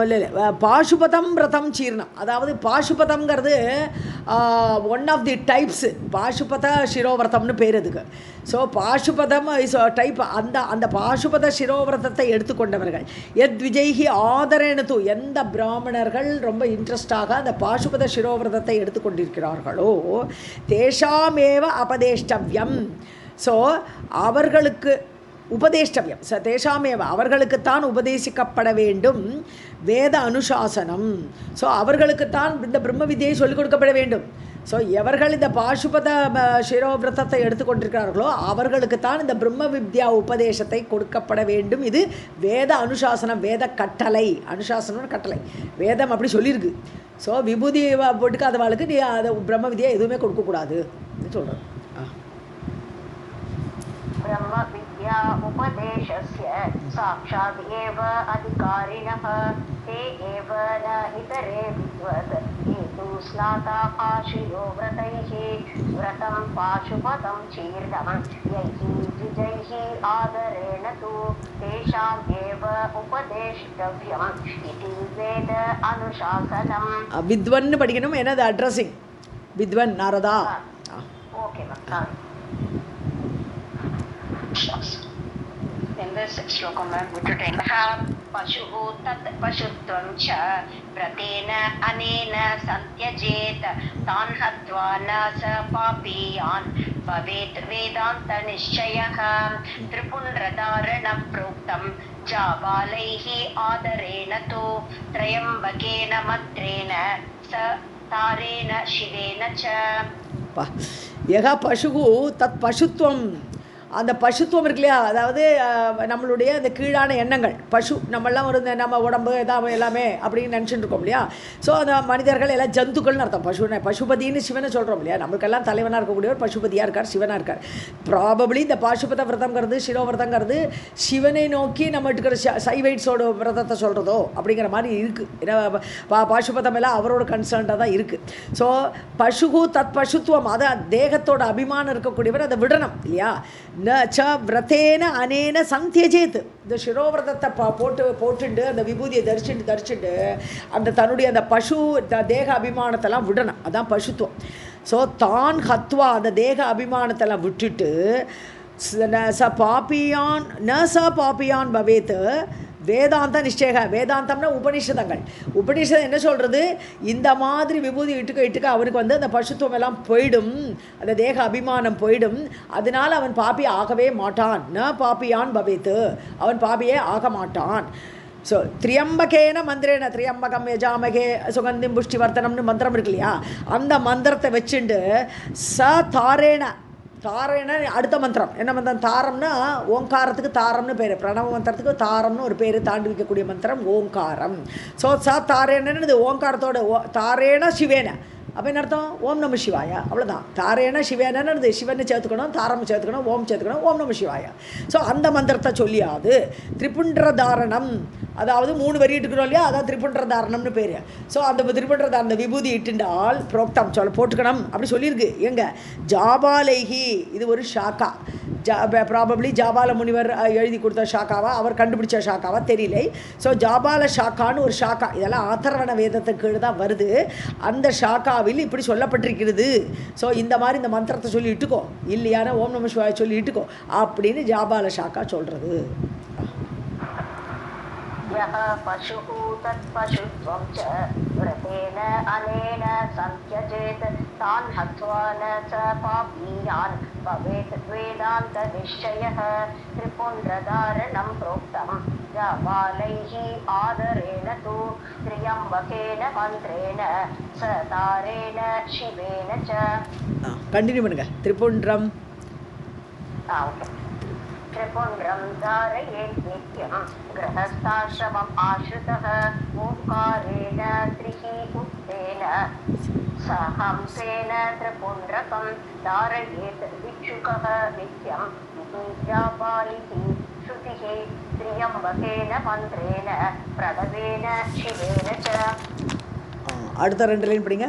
இல்லை பாசுபதம் விரதம் சீர்ணம், அதாவது பாசுபதம்ங்கிறது ஒன் ஆஃப் தி டைப்ஸு, பாசுபத சிரோவிரதம்னு பேர் அதுக்கு. ஸோ பாசுபதம் இஸ் டைப். அந்த பாசுபத சிரோவிரதத்தை எடுத்துக்கொண்டவர்கள் எத் விஜய்கி ஆதரேனது, எந்த பிராமணர்கள் ரொம்ப இன்ட்ரெஸ்டாக அந்த பாசுபத சிரோவிரதத்தை எடுத்துக்கொண்டிருக்கிறார்களோ தேஷாமேவ அபதேஷ்டவ்யம், ஸோ அவர்களுக்கு உபதேஷ்டவியம், தேஷாமேவ அவர்களுக்குத்தான் உபதேசிக்கப்பட வேண்டும். வேத அனுசாசனம், ஸோ அவர்களுக்குத்தான் இந்த பிரம்ம வித்தியை சொல்லிக் கொடுக்கப்பட வேண்டும். ஸோ எவர்கள் இந்த பாசுபத சிரோவிரதத்தை எடுத்துக்கொண்டிருக்கிறார்களோ அவர்களுக்குத்தான் இந்த பிரம்ம வித்யா உபதேசத்தை கொடுக்கப்பட வேண்டும். இது வேத அனுசாசனம், வேத கட்டளை. அனுசாசனம்னு கட்டளை, வேதம் அப்படி சொல்லியிருக்கு. ஸோ விபூதி போட்டுக்காதவாளுக்கு நீ அதை பிரம்ம வித்யா எதுவுமே கொடுக்கக்கூடாது சொல்கிறேன். ब्रह्म विद्या उपदेशस्य साक्षात् एव अधिकारिणः ते एव न इतरे विद्वत् हेतु स्नाताः शिरोव्रतैः व्रतं पाशुपतं चीर्णं यैः द्विजैः आदरेण तु तेषाम् एव उपदेष्टव्यम् इति वेद अनुशासनम्. विद्वन् படிக்கணும், ஏன்னா அது அட்ரஸிங் வித்வன் Narada. Okay ma'am. In this श्लोकं विटुटेनः पशुः तत् पशुत्वं च व्रतेन अनेन सन्त्यजेत् तान् हत्वा न स पापीयान् भवेत् वेदान्तनिश्चयः. त्रिपुण्ड्रधारणं प्रोक्तं जाबालैः आदरेण तु त्रयम्बकेन मन्त्रेण स तारेण शिवेन च. यः पशुः तत् पशुत्वं அந்த பசுத்துவம் இருக்கு இல்லையா, அதாவது நம்மளுடைய அந்த கீழான எண்ணங்கள் பசு, நம்மளாம் ஒரு நம்ம உடம்பு எதாவது எல்லாமே அப்படின்னு நினச்சிட்டு இருக்கோம் இல்லையா. ஸோ அந்த மனிதர்கள் எல்லாம் ஜந்துக்கள்னு அர்த்தம். பசுபதினு சிவனை சொல்கிறோம் இல்லையா, நம்மளுக்கெல்லாம் தலைவனாக இருக்கக்கூடியவர் பசுபதியாக இருக்கார், சிவனாக இருக்கார். ப்ராபப்ளி இந்த பாசுபத விரதங்கிறது சிரோவிரதங்கிறது சிவனை நோக்கி நம்ம இருக்கிற சைவைட்ஸோட விரதத்தை சொல்கிறதோ அப்படிங்கிற மாதிரி இருக்குது. ஏன்னா பாசுபதம் எல்லாம் அவரோட கன்சர்ன்டாக தான் இருக்குது. ஸோ பசுகு தத் பசுத்துவம், அதை தேகத்தோட அபிமானம் இருக்கக்கூடியவர் அதை விடணும் இல்லையா. ந ச விரதேன அனேன சந்தியஜேத், இந்த சிரோவிரதத்தை போட்டுண்டு அந்த விபூதியை தரிச்சுட்டு அந்த தன்னுடைய அந்த பசு தேக அபிமானத்தெல்லாம் விடணும், அதுதான் பசுத்துவம். ஸோ தான் ஹத்வா அந்த தேக அபிமானத்தெல்லாம் விட்டுட்டு ச பாப்பியான் பவேத் வேதாந்த நிச்சய. வேதாந்தம்னா உபனிஷதங்கள். உபனிஷதம் என்ன சொல்கிறது, இந்த மாதிரி விபூதி இட்டுக்க அவனுக்கு வந்து அந்த பசுத்துவம் எல்லாம் போயிடும், அந்த தேக அபிமானம் போயிடும். அதனால் அவன் பாப்பி ஆகவே மாட்டான். ந பாப்பியான் பவேத்து, அவன் பாப்பியே ஆக மாட்டான். ஸோ திரியம்பகேன மந்திரேன, திரியம்பகம் யஜாமகே சுகந்திம் புஷ்டிவர்த்தனம்னு மந்திரம் இருக்கு இல்லையா, அந்த மந்திரத்தை வச்சுண்டு ச தாரேன, தாரேன அடுத்த மந்திரம் என்ன மந்திரம், தாரம்னா ஓங்காரத்துக்கு தாரம்னு பேர், பிரணவ மந்திரத்துக்கு தாரம்னு ஒரு பேர், தாண்டி வைக்கக்கூடிய மந்திரம் ஓங்காரம். ஸோ ச தாரேனது ஓங்காரத்தோட தாரேன சிவேன, அப்போ என்ன அர்த்தம், ஓம் நம சிவாயா, அவ்வளோதான். தாரேன சிவேனது சிவனை சேர்த்துக்கணும், தாரம் சேர்த்துக்கணும், ஓம் சேர்த்துக்கணும், ஓம் நம சிவாயா. ஸோ அந்த மந்திரத்தை சொல்லியாது திரிபுண்ட தாரணம், அதாவது 3 வரி இட்டுக்கிறோம் இல்லையா, அதான் திரிபுண்ட தாரணம்னு பேர். ஸோ அந்த திரிபுண்ட தாரண விபூதி இட்டுண்டால் புரோக்தம் போட்டுக்கணும் அப்படி சொல்லியிருக்கு. எங்க ஜாபாலேஹி, இது ஒரு ஷாக்கா, ப்ராபப்ளி ஜாபால முனிவர் எழுதி கொடுத்த ஷாக்காவா அவர் கண்டுபிடிச்ச ஷாக்காவா தெரியலை. ஸோ ஜாபால ஷாக்கான்னு ஒரு ஷாக்கா, இதெல்லாம் ஆத்தர்வண வேதத்துக்கு கீழே தான் வருது. அந்த ஷாக்காவில் இப்படி சொல்லப்பட்டிருக்கிறது. ஸோ இந்த மாதிரி இந்த மந்திரத்தை சொல்லி இட்டுக்கோ, இல்லையான ஓம் நம சிவாய சொல்லி இட்டுக்கோ அப்படின்னு ஜாபால ஷாக்கா சொல்கிறது. பசுஹு தத் பசுத்வம் ச விரதேன அனேன சந்த்யஜேத் தான் ஹத்வா ந ச பாபியான் பவேத் வேதாந்த நிச்சயः திரிபுண்டதாரணம் ப்ரோக்தம் ஜபாலைஹி ஆதரேன து த்ரியம்பகேன மந்திரேன ச தாரேன சிவேன ச. கண்டினியூ பண்ணுங்க. திரிபுண்டம் त्रिपुण्ड्रं धारयेत् नित्यं गृहस्थाश्रमम् आश्रितः ओंकारेण त्रिः उक्तेन सहंसेन त्रिपुण्ड्रकं धारयेत् भिक्षुकः नित्यं जापालिः श्रुतिः त्र्यम्बकेन मन्त्रेण प्रणवेन शिवेन च. அடுத்த 2 லைன் படிங்க.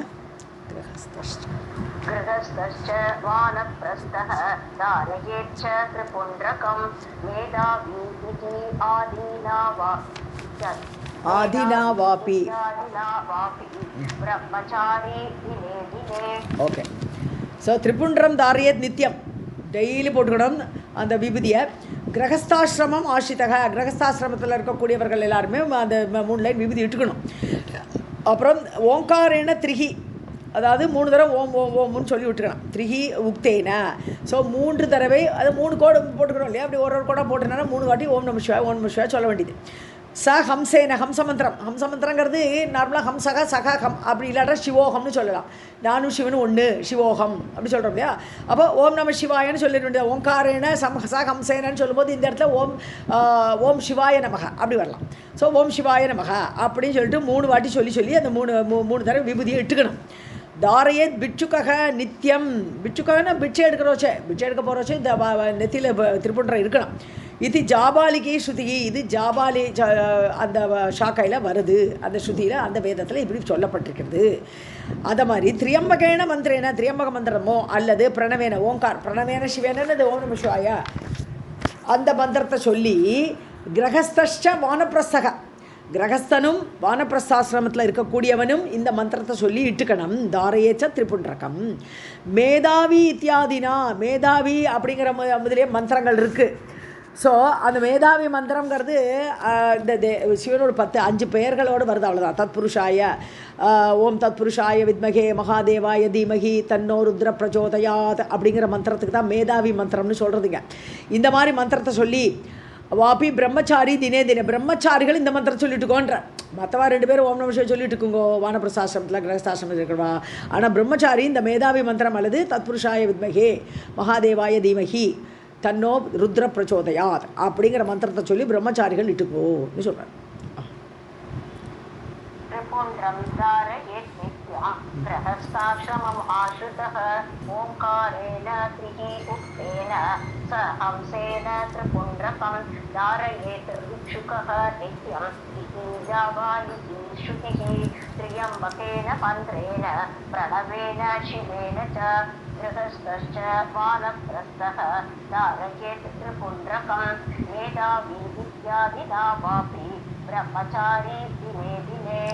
गृहस्थश्च वानप्रस्थः धारयेच्च त्रिपुण्ड्रकं मेधावी इति आदिनावापि ब्रह्मचारी दिने दिने. ஓகே. ஸோ திரிபுண்டம் தாரியத் நித்தியம், டெய்லி போட்டுக்கணும் அந்த விபூதியை. கிரகஸ்தாசிரமம் ஆசிரிதக, கிரகஸ்தாசிரமத்தில் இருக்கக்கூடியவர்கள் எல்லாருமே அந்த 3 லைன் விபூதி இட்டுக்கணும். அப்புறம் ஓங்காரேன த்ரிஹி, அதாவது 3 தடவை ஓம் ஓம் ஓம்னு சொல்லி விட்டுருக்கலாம். த்ரிஹி உக்தேன, ஸோ 3 தடவை, அது 3 கோடு போட்டுக்கிறோம் இல்லையா, அப்படி ஒரு கோடாக போட்டுனா 3 வாட்டி ஓம் நம சிவாய ஓம் நம சிவாய சொல்ல வேண்டியது. ச ஹம்சேன, ஹம்சமந்திரம். ஹம்சமந்திரங்கிறது நார்மலாக ஹம்சகா சகா ஹம் அப்படி இல்லாட்டா சிவோகம்னு சொல்லலாம். நானும் சிவனும் ஒன்று, சிவோகம் அப்படி சொல்கிறோம் இல்லையா. அப்போ ஓம் நம சிவாயன்னு சொல்லிட வேண்டியது. ஓங்காரேன ச ஹம்சேனன்னு சொல்லும்போது இந்த இடத்துல ஓம் சிவாய நமக அப்படி வரலாம். ஸோ ஓம் சிவாய நமக அப்படின்னு சொல்லிட்டு 3 வாட்டி சொல்லி அந்த 3 தடவை விபூதியை இட்டுக்கணும். தாரையேத் பிட்சுக்கக நித்தியம், பிட்சுக்ககன்னா பிட்சை எடுக்கிறோச்சே, பிட்சை எடுக்க போகிறோச்சே இந்த நெத்தியில் திரிபுண்டம் இருக்கணும். இது ஜாபாலிகி ஸ்ருதிகி, இது ஜாபாலி அந்த ஷாக்கையில் வருது, அந்த ஸ்ருதியில் அந்த வேதத்தில் இப்படி சொல்லப்பட்டிருக்கிறது. அதை மாதிரி திரியம்பகேன மந்திரேன, திரியம்பக மந்திரமோ அல்லது பிரணவேன ஓங்கார் பிரணவேன சிவேனது ஓம் நம சிவாய அந்த மந்திரத்தை சொல்லி கிரகஸ்தஷ்ட வானப்பிரஸ்தக, கிரகஸ்தனும் வானப்பிரஸ்தாசிரமத்தில் இருக்கக்கூடியவனும் இந்த மந்திரத்தை சொல்லி இட்டுக்கணும். தாரையேச்ச திரிபுண்டரகம் மேதாவி இத்தியாதினா, மேதாவி அப்படிங்கிற முதலே மந்திரங்கள் இருக்குது. ஸோ அந்த மேதாவி மந்திரங்கிறது இந்த சிவனோட 5 பெயர்களோடு வருது, அவ்வளோதான். தத் புருஷாய ஓம் தத் புருஷாய வித்மகே மகாதேவாய தீமகி தன்னோ ருத்ர பிரச்சோதயாத் அப்படிங்கிற மந்திரத்துக்கு தான் மேதாவி மந்திரம்னு சொல்கிறதுங்க. இந்த மாதிரி மந்திரத்தை சொல்லி வாபி பிரம்மச்சாரி தினே தினே, பிரம்மச்சாரிகள் இந்த மந்திரம் சொல்லிட்டுக்கோன்ற, மற்றவா 2 பேரும் ஓம் நம சிவாய சொல்லிட்டுக்குங்கோ வானப்பிரசாசிரமத்தில் கிரகஸ்தாசிரமத்தில் இருக்கிறவா. ஆனால் பிரம்மச்சாரி இந்த மேதாவி மந்திரம் அல்லது தத்புருஷாய வித்மகே மகாதேவாய தீமகி தன்னோ ருத்ர பிரச்சோதயாத் அப்படிங்கிற மந்திரத்தை சொல்லி பிரம்மச்சாரிகள் இட்டுக்கோன்னு சொல்கிறார். त्रिपुण्ड्रं धारयेत् नित्यं गृहस्थाश्रमम् आश्रितः ओङ्कारेण त्रिः उक्तेन स हंसेन त्रिपुण्ड्रकं धारयेत् भिक्षुकः नित्यम् इति जावायिति श्रुतिः त्र्यम्बकेन मन्त्रेण प्रणवेन शिवेन च गृहस्थश्च वानप्रस्थः धारयेत् त्रिपुण्ड्रकं मेधावी इत्यादिना वापि ब्रह्मचारी दिने दिने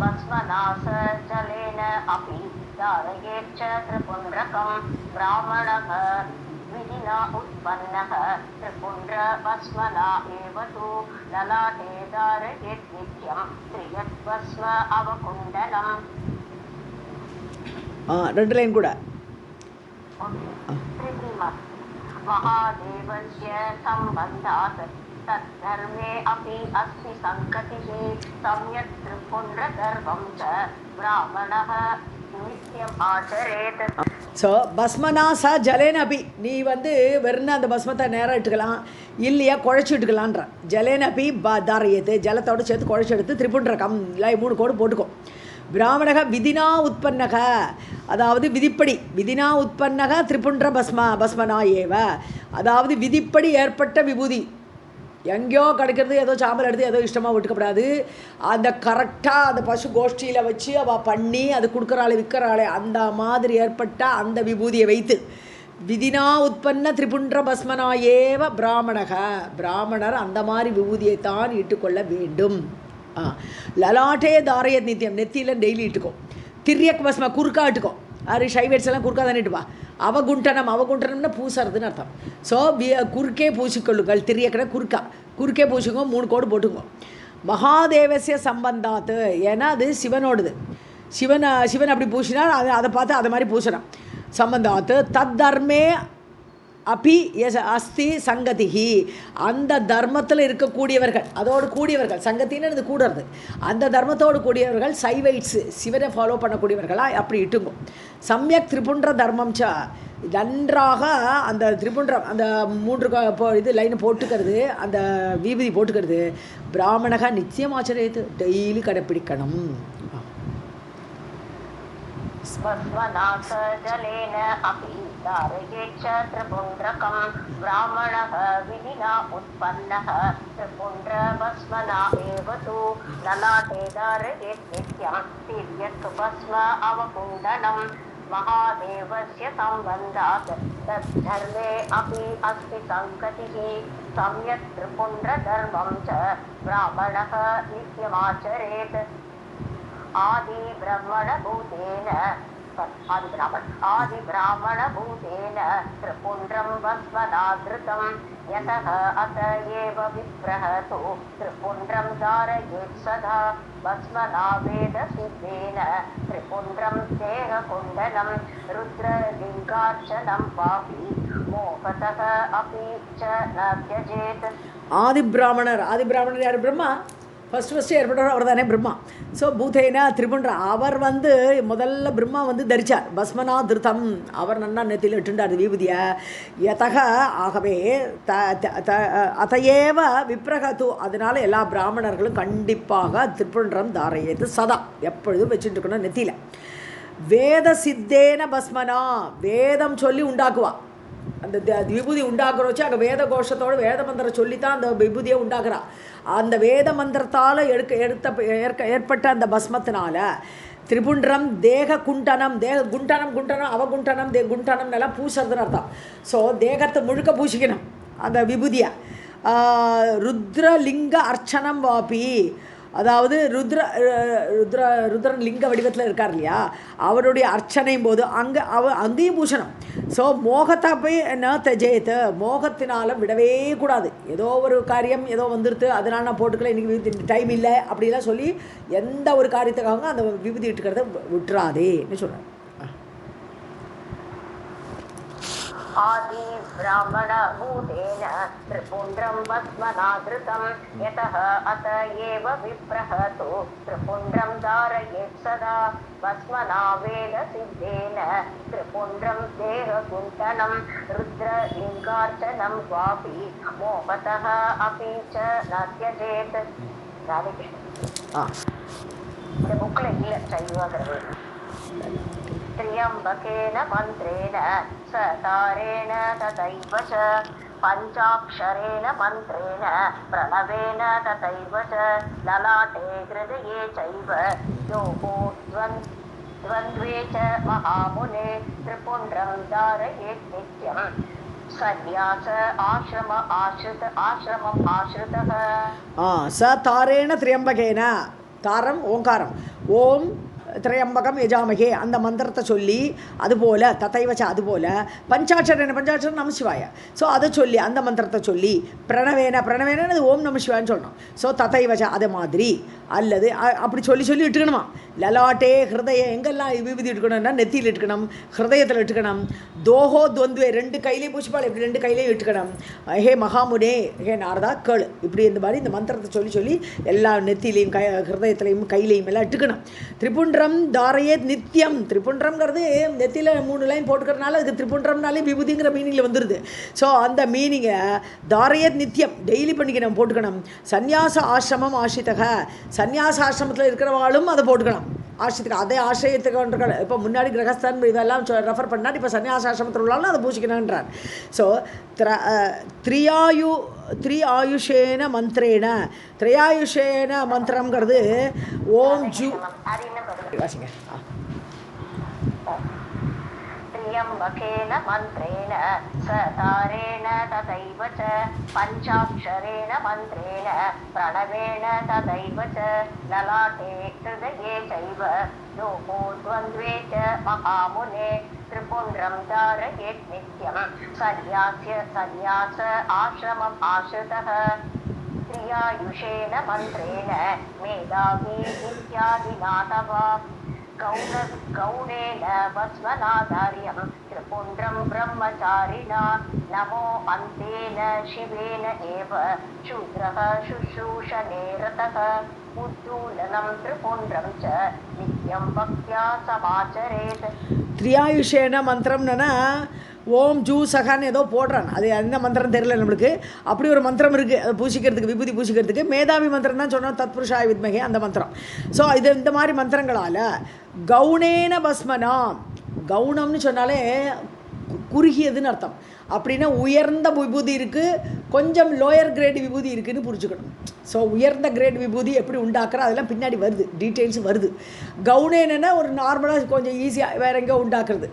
भस्मनास जलेन अपि धारयेत् च त्रिपुण्ड्रकं ब्राह्मणः विधिना उत्पन्नः त्रिपुण्ड्र भस्मना एव तु ललाटे धारयेत् नित्यं त्रियद्भस्म अवकुण्डलम्. ரெண்டு லைன் கூட. महादेवस्य सम्बन्धात् तद्धर्मे अपि अस्ति सङ्गतिः सम्यक् त्रिपुण्ड्रगर्भं च ब्राह्मणः नित्यम् आचरेत्. ஸோ பஸ்மனாசா ஜலேனபி, நீ வெறும் அந்த பஸ்மத்தை நேரம் இட்டுக்கலாம், இல்லையா குழைச்சி இட்டுக்கலான்ற. ஜலேனபி தாரையத்து, ஜலத்தோடு சேர்த்து குழைச்சி எடுத்து திரிபுண்ட்ரகம் இல்லை 3 கோடு போட்டுக்கோ. பிராமணக விதினா உற்பன்னக, அதாவது விதிப்படி, விதினா உற்பன்னக திரிபுண்ட்ர பஸ்மனா ஏவ, அதாவது விதிப்படி ஏற்பட்ட விபூதி. எங்கேயோ கிடைக்கிறது ஏதோ சாம்பல் எடுத்து ஏதோ இஷ்டமாக விட்டுக்கப்படாது. அந்த கரெக்டாக அந்த பசு கோஷ்டியில் வச்சு அவள் பண்ணி அது கொடுக்குறாளே விற்கிறாளே அந்த மாதிரி ஏற்பட்ட அந்த விபூதியை வைத்து விதினா உற்பன்ன திரிபுண்ட்ர பஸ்மனா ஏவ பிராமணக, பிராமணர் அந்த மாதிரி விபூதியைத்தான் இட்டுக்கொள்ள வேண்டும். லலாட்டே தாரையத் நித்தியம், நெத்தியில் டெய்லி இட்டுக்கோ. திரியக் பஸ்ம குறுக்கா இட்டுக்கோ. அது ஷைவேட்ஸ் எல்லாம் குறுக்கா தானே இட்டுப்பா. அவகுண்டனம்னா பூசுறதுன்னு அர்த்தம். ஸோ குறுக்கே பூசிக்கொள்ளுங்கள். திரியக்கிற குறுக்கே பூசிக்கோ. 3 கோடு போட்டுக்கோ. மகாதேவசிய சம்பந்தாத்து, ஏன்னா அது சிவனோடுது. சிவன் அப்படி பூசினால் அதை பார்த்து அதை மாதிரி பூசணும். சம்பந்தாத்து தத் தர்மே அப்பி எஸ் அஸ்தி சங்கதிஹி, அந்த தர்மத்தில் இருக்கக்கூடியவர்கள், அதோடு கூடியவர்கள், சங்கத்தின்னு அது கூடுறது, அந்த தர்மத்தோடு கூடியவர்கள் சைவைட்ஸு, சிவனை ஃபாலோ பண்ணக்கூடியவர்களாக அப்படி இட்டுங்க. சமயக் திரிபுண்ட்ர தர்மம் ச, நன்றாக அந்த திரிபுண்ட்ரம் அந்த 3 இது லைனை போட்டுக்கிறது, அந்த விபூதி போட்டுக்கிறது. பிராமணக நிச்சயம் ஆச்சரியத்து, டெய்லி கடைப்பிடிக்கணும். भस्मनाथ जलेन अपि धारयेत् च त्रिपुण्ड्रकं ब्राह्मणः विधिना उत्पन्नः त्रिपुण्ड्र भस्मना एव तु ललाटे धारयेत् नित्यं तिर्यक् भस्म अवकुण्डलं. महादेवस्य सम्बन्धात् तद्धर्मे अपि अस्ति सङ्गतिः सम्यक् त्रिपुण्ड्रधर्मं च ब्राह्मणः नित्यमाचरेत्. आदि ब्राह्मणभूतेन त्रिपुण्ड्रं भस्मनाधृतं यतः अत एव विप्रः तु त्रिपुण्ड्रं धारयेत् सदा भस्मना वेदसिद्धेन त्रिपुण्ड्रं देहकुण्डलं रुद्रलिङ्गार्चनं वापि मोहतः अपि च न त्यजेत्. ஆதிபிராமணர் யார்? பிரம்மா. ஃபஸ்ட்டு ஏற்பட்டவர் அவர் தானே பிரம்மா. ஸோ பூதேனா திரிபுண்ட்ர, அவர் முதல்ல பிரம்மா தரிச்சார் பஸ்மனா திருத்தம், அவர் நன்னா நெத்தியில் இட்டுண்டார் விபூதியை. யதக, ஆகவே அதையேவ விப்ரகத்து, அதனால எல்லா பிராமணர்களும் கண்டிப்பாக திரிபுண்ட்ரம் தாரையது சதா எப்பொழுதும் வச்சுட்டு இருக்கணும் நெத்தியில். வேத சித்தேன பஸ்மனா, வேதம் சொல்லி உண்டாக்குவா. அந்த விபூதி உண்டாக்குற வச்சு அங்கே வேத கோஷத்தோடு வேத மந்திரம் சொல்லித்தான் அந்த விபூதியை உண்டாக்குறா. அந்த வேத மந்திரத்தால் ஏற்பட்ட அந்த பஸ்மத்தினால திரிபுண்ட்ரம் தேக குண்டனம், குண்டனம் அவகுண்டனம் குண்டனம் எல்லாம் பூசுறதுன்னு அர்த்தம். ஸோ தேகத்தை முழுக்க பூசிக்கணும் அந்த விபூதியை. ருத்ரலிங்க அர்ச்சனம் வாபி, அதாவது ருத்ரன் லிங்க வடிவத்தில் இருக்கார் இல்லையா, அவருடைய அர்ச்சனையும் போது அங்கேயும் பூஷணம். ஸோ மோகத்தை போய் என்ன தஜேத்து, மோகத்தினால விடவே கூடாது. ஏதோ ஒரு காரியம் ஏதோ வந்துடுது அதனால் நான் போட்டுக்கல, இன்றைக்கி டைம் இல்லை அப்படிலாம் சொல்லி எந்த ஒரு காரியத்துக்காக அந்த விபூதி இட்டுக்கிறத விட்டுறாதேன்னு சொல்கிறேன். आदि ब्राह्मणभूतेन त्रिपुण्ड्रं भस्मनाधृतं यतः अत एव विप्रहतो त्रिपुण्ड्रं धारयेत् सदा भस्मनावेदसिद्धेन त्रिपुण्ड्रं देहकुण्ठनं रुद्रलिङ्गार्चनं क्वापि मोहतः अपि च न त्यजेत्. இந்த புக்கில் இல்லை சைவாகிறது. त्र्यम्बकेन मन्त्रेण सतारेण तथैव च पञ्चाक्षरेण मन्त्रेण प्रणवेन तथैव च ललाटे हृदये चैव योगो द्वन्द्वे च महामुने त्रिपुण्ड्रं धारयेत् नित्यं सन्न्यास आश्रमम् आश्रितः. सतारेण त्र्यम्बकेन தாரம் ஓங்காரம் ஓம் திரையம்பகம் யஜாமகே அந்த மந்திரத்தை சொல்லி அதுபோல் தத்தைவச்ச அதுபோல் பஞ்சாட்சரேன பஞ்சாட்சரம் நம சிவாய. ஸோ அதை சொல்லி அந்த மந்திரத்தை சொல்லி பிரணவேன அது ஓம் நம சிவான்னு சொல்லணும். ஸோ தத்தைவச்ச அது மாதிரி அல்லது அப்படி சொல்லி இட்டுக்கணுமா. லலாட்டே ஹிருதய எங்கெல்லாம் விபூதி இட்டுக்கணும்னா நெத்தியில் இட்டுக்கணும், ஹிருதயத்தில் இட்டுக்கணும். தோஹோ துவந்துவே ரெண்டு கையிலையும் பூச்சிப்பால் இப்படி ரெண்டு கையிலையும் இட்டுக்கணும். ஹே மகாமுனே ஹே நாரதா கேளு இப்படி இந்த மாதிரி இந்த மந்திரத்தை சொல்லி எல்லா நெத்திலையும் ஹிருதயத்திலையும் கையிலையும் எல்லாம் இட்டுக்கணும். திரிபுண்ட்ரம் தாரையே நித்தியம். திரிபுண்ட்ரம்ங்கிறது நெத்தியில் 3 லைன் போட்டுக்கிறதுனால அதுக்கு திரிபுண்ட்ரம்னாலே விபூதிங்கிற மீனிங்கில் வந்துடுது. ஸோ அந்த மீனிங்கை தாரையே நித்தியம் டெய்லி பண்ணிக்கணும் போட்டுக்கணும். சந்நியாச ஆசிரமம் ஆசிரிதக சந்நியாச ஆசிரமத்தில் இருக்கிறவாளும் அதை போட்டுக்கணும். ஆசிரியத்துக்கு அதே ஆசிரியத்துக்கு இப்போ முன்னாடி கிரகஸ்தான் இதெல்லாம் ரெஃபர் பண்ணால் இப்போ சன்னியாசாசிரமத்தில் உள்ளாலும் அதை பூசிக்கணுன்றார். ஸோ திரியாயுஷேன மந்திரேன திரையாயுஷேன மந்திரங்கிறது ஓம் ஜூ வாசிங்க. त्र्यम्बकेन मन्त्रेण सतारेण तथैव च पञ्चाक्षरेण मन्त्रेण प्रणवेन तथैव च ललाटे हृदये चैव योगो द्वन्द्वे च महामुने त्रिपुण्ड्रं धारयेत् नित्यं सन्न्यास आश्रमम् आश्रितः. त्रियायुषेण मन्त्रेण मेधावी इत्यादिना तव गौणेन भस्मनाधार्यं त्रिपुण्ड्रं ब्रह्मचारिणा नमो अन्तेन शिवेन एव शूद्रः शुश्रूषणे रतः उद्दूलनं त्रिपुण्ड्रं च नित्यं भक्त्या समाचरेत्. திரியாயுஷேன மந்திரம்னா ஓம் ஜூ சகான்னு ஏதோ போடுறான். அது என்ன மந்திரம் தெரியல நம்மளுக்கு. அப்படி ஒரு மந்திரம் இருக்குது அது பூசிக்கிறதுக்கு விபூதி பூசிக்கிறதுக்கு. மேதாவி மந்திரம் தான் சொன்னோம் தத்புருஷாய வித்மகே அந்த மந்திரம். ஸோ இது இந்த மாதிரி மந்திரங்களால் கவுனேன பஸ்மனா கவுனம்னு சொன்னாலே குறுகியதுன்னு அர்த்தம். அப்படின்னா உயர்ந்த விபூதி இருக்குது, கொஞ்சம் லோயர் கிரேட் விபூதி இருக்குதுன்னு புரிஞ்சுக்கணும். ஸோ உயர்ந்த கிரேட் விபூதி எப்படி உண்டாக்குற அதெல்லாம் பின்னாடி வருது, டீட்டெயில்ஸ் வருது. கவுனேன்னா ஒரு நார்மலாக கொஞ்சம் ஈஸியாக வேறு எங்கேயோ உண்டாக்குறது,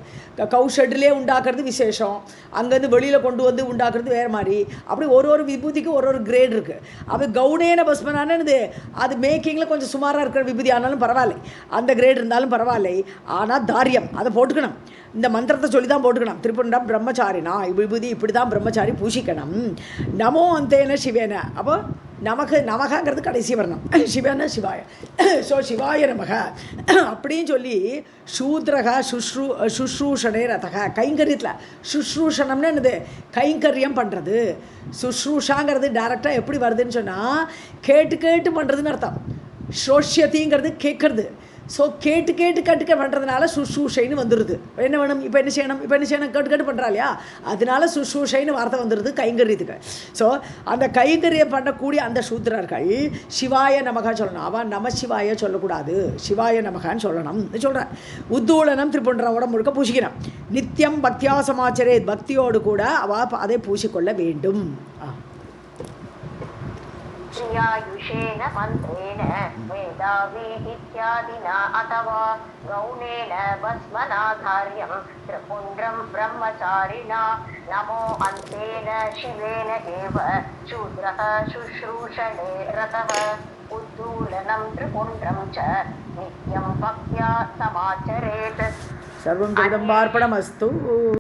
கவுஷெட்லேயே உண்டாக்குறது விசேஷம், அங்கேருந்து வெளியில் கொண்டு வந்து உண்டாக்குறது வேறு மாதிரி. அப்படி ஒரு விபூதிக்கு ஒரு கிரேட் இருக்குது. அப்போ கவுனேன பஸ்மனானது அது மேக்கிங்கில் கொஞ்சம் சுமாராக இருக்கிற விபூதி ஆனாலும் பரவாயில்லை, அந்த கிரேட் இருந்தாலும் பரவாயில்லை. ஆனால் தாரியம் அதை போட்டுக்கணும். இந்த மந்திரத்தை சொல்லி தான் போட்டுக்கணும். திரிபுண்டம் பிரம்மச்சாரினா விபூதி இப்படி தான் பிரம்மச்சாரி பூஷிக்கணும். நமோ அந்தேன சிவேன. அப்போ நமகங்கிறது கடைசி வரணும். சிவன சிவாய. ஸோ சிவாய நமக அப்படின்னு சொல்லி சூத்ரக சுஷ்ரூஷனே ரதக கைங்கரியத்தில் சுஷ்ரூஷனம்னு என்னது கைங்கரியம் பண்ணுறது. சுஷ்ரூஷாங்கிறது டைரெக்டாக எப்படி வருதுன்னு சொன்னால் கேட்டு பண்ணுறதுன்னு அர்த்தம். ஸ்ரோஷ்யத்திங்கிறது கேட்குறது. ஸோ கேட்டு பண்ணுறதுனால சுஷ்ரூஷைன்னு வந்துடுது. என்ன வேணும் இப்போ என்ன செய்யணும் கேட்டு பண்ணுறா இல்லையா, அதனால சுஷ்ரூஷைன்னு வார்த்தை வந்துடுது கைங்கரியத்துக்கு. ஸோ அந்த கைங்கரியம் பண்ணக்கூடிய அந்த சூத்திரர்கள் சிவாய நமகா சொல்லணும். அவன் நம சிவாய சொல்லக்கூடாது, சிவாய நமகான்னு சொல்லணும் சொல்கிறான். உத்தூளனம் திரிபுண்டரோட முழுக்க பூசிக்கணும். நித்தியம் பக்தியா சமாச்சரே பக்தியோடு கூட அவள் அதை பூசிக்கொள்ள வேண்டும். त्रियायुषेण मन्त्रेण मेधावी इत्यादिना अथवा गौणेन भस्मनाधार्यं त्रिपुण्ड्रं ब्रह्मचारिणा नमो अन्तेन शिवेन एव शूद्रः शुश्रूषणे रतः उद्दूलनं त्रिपुण्ड्रं च नित्यं भक्त्या समाचरेत्. सर्वं जगदम्बार्पणमस्तु.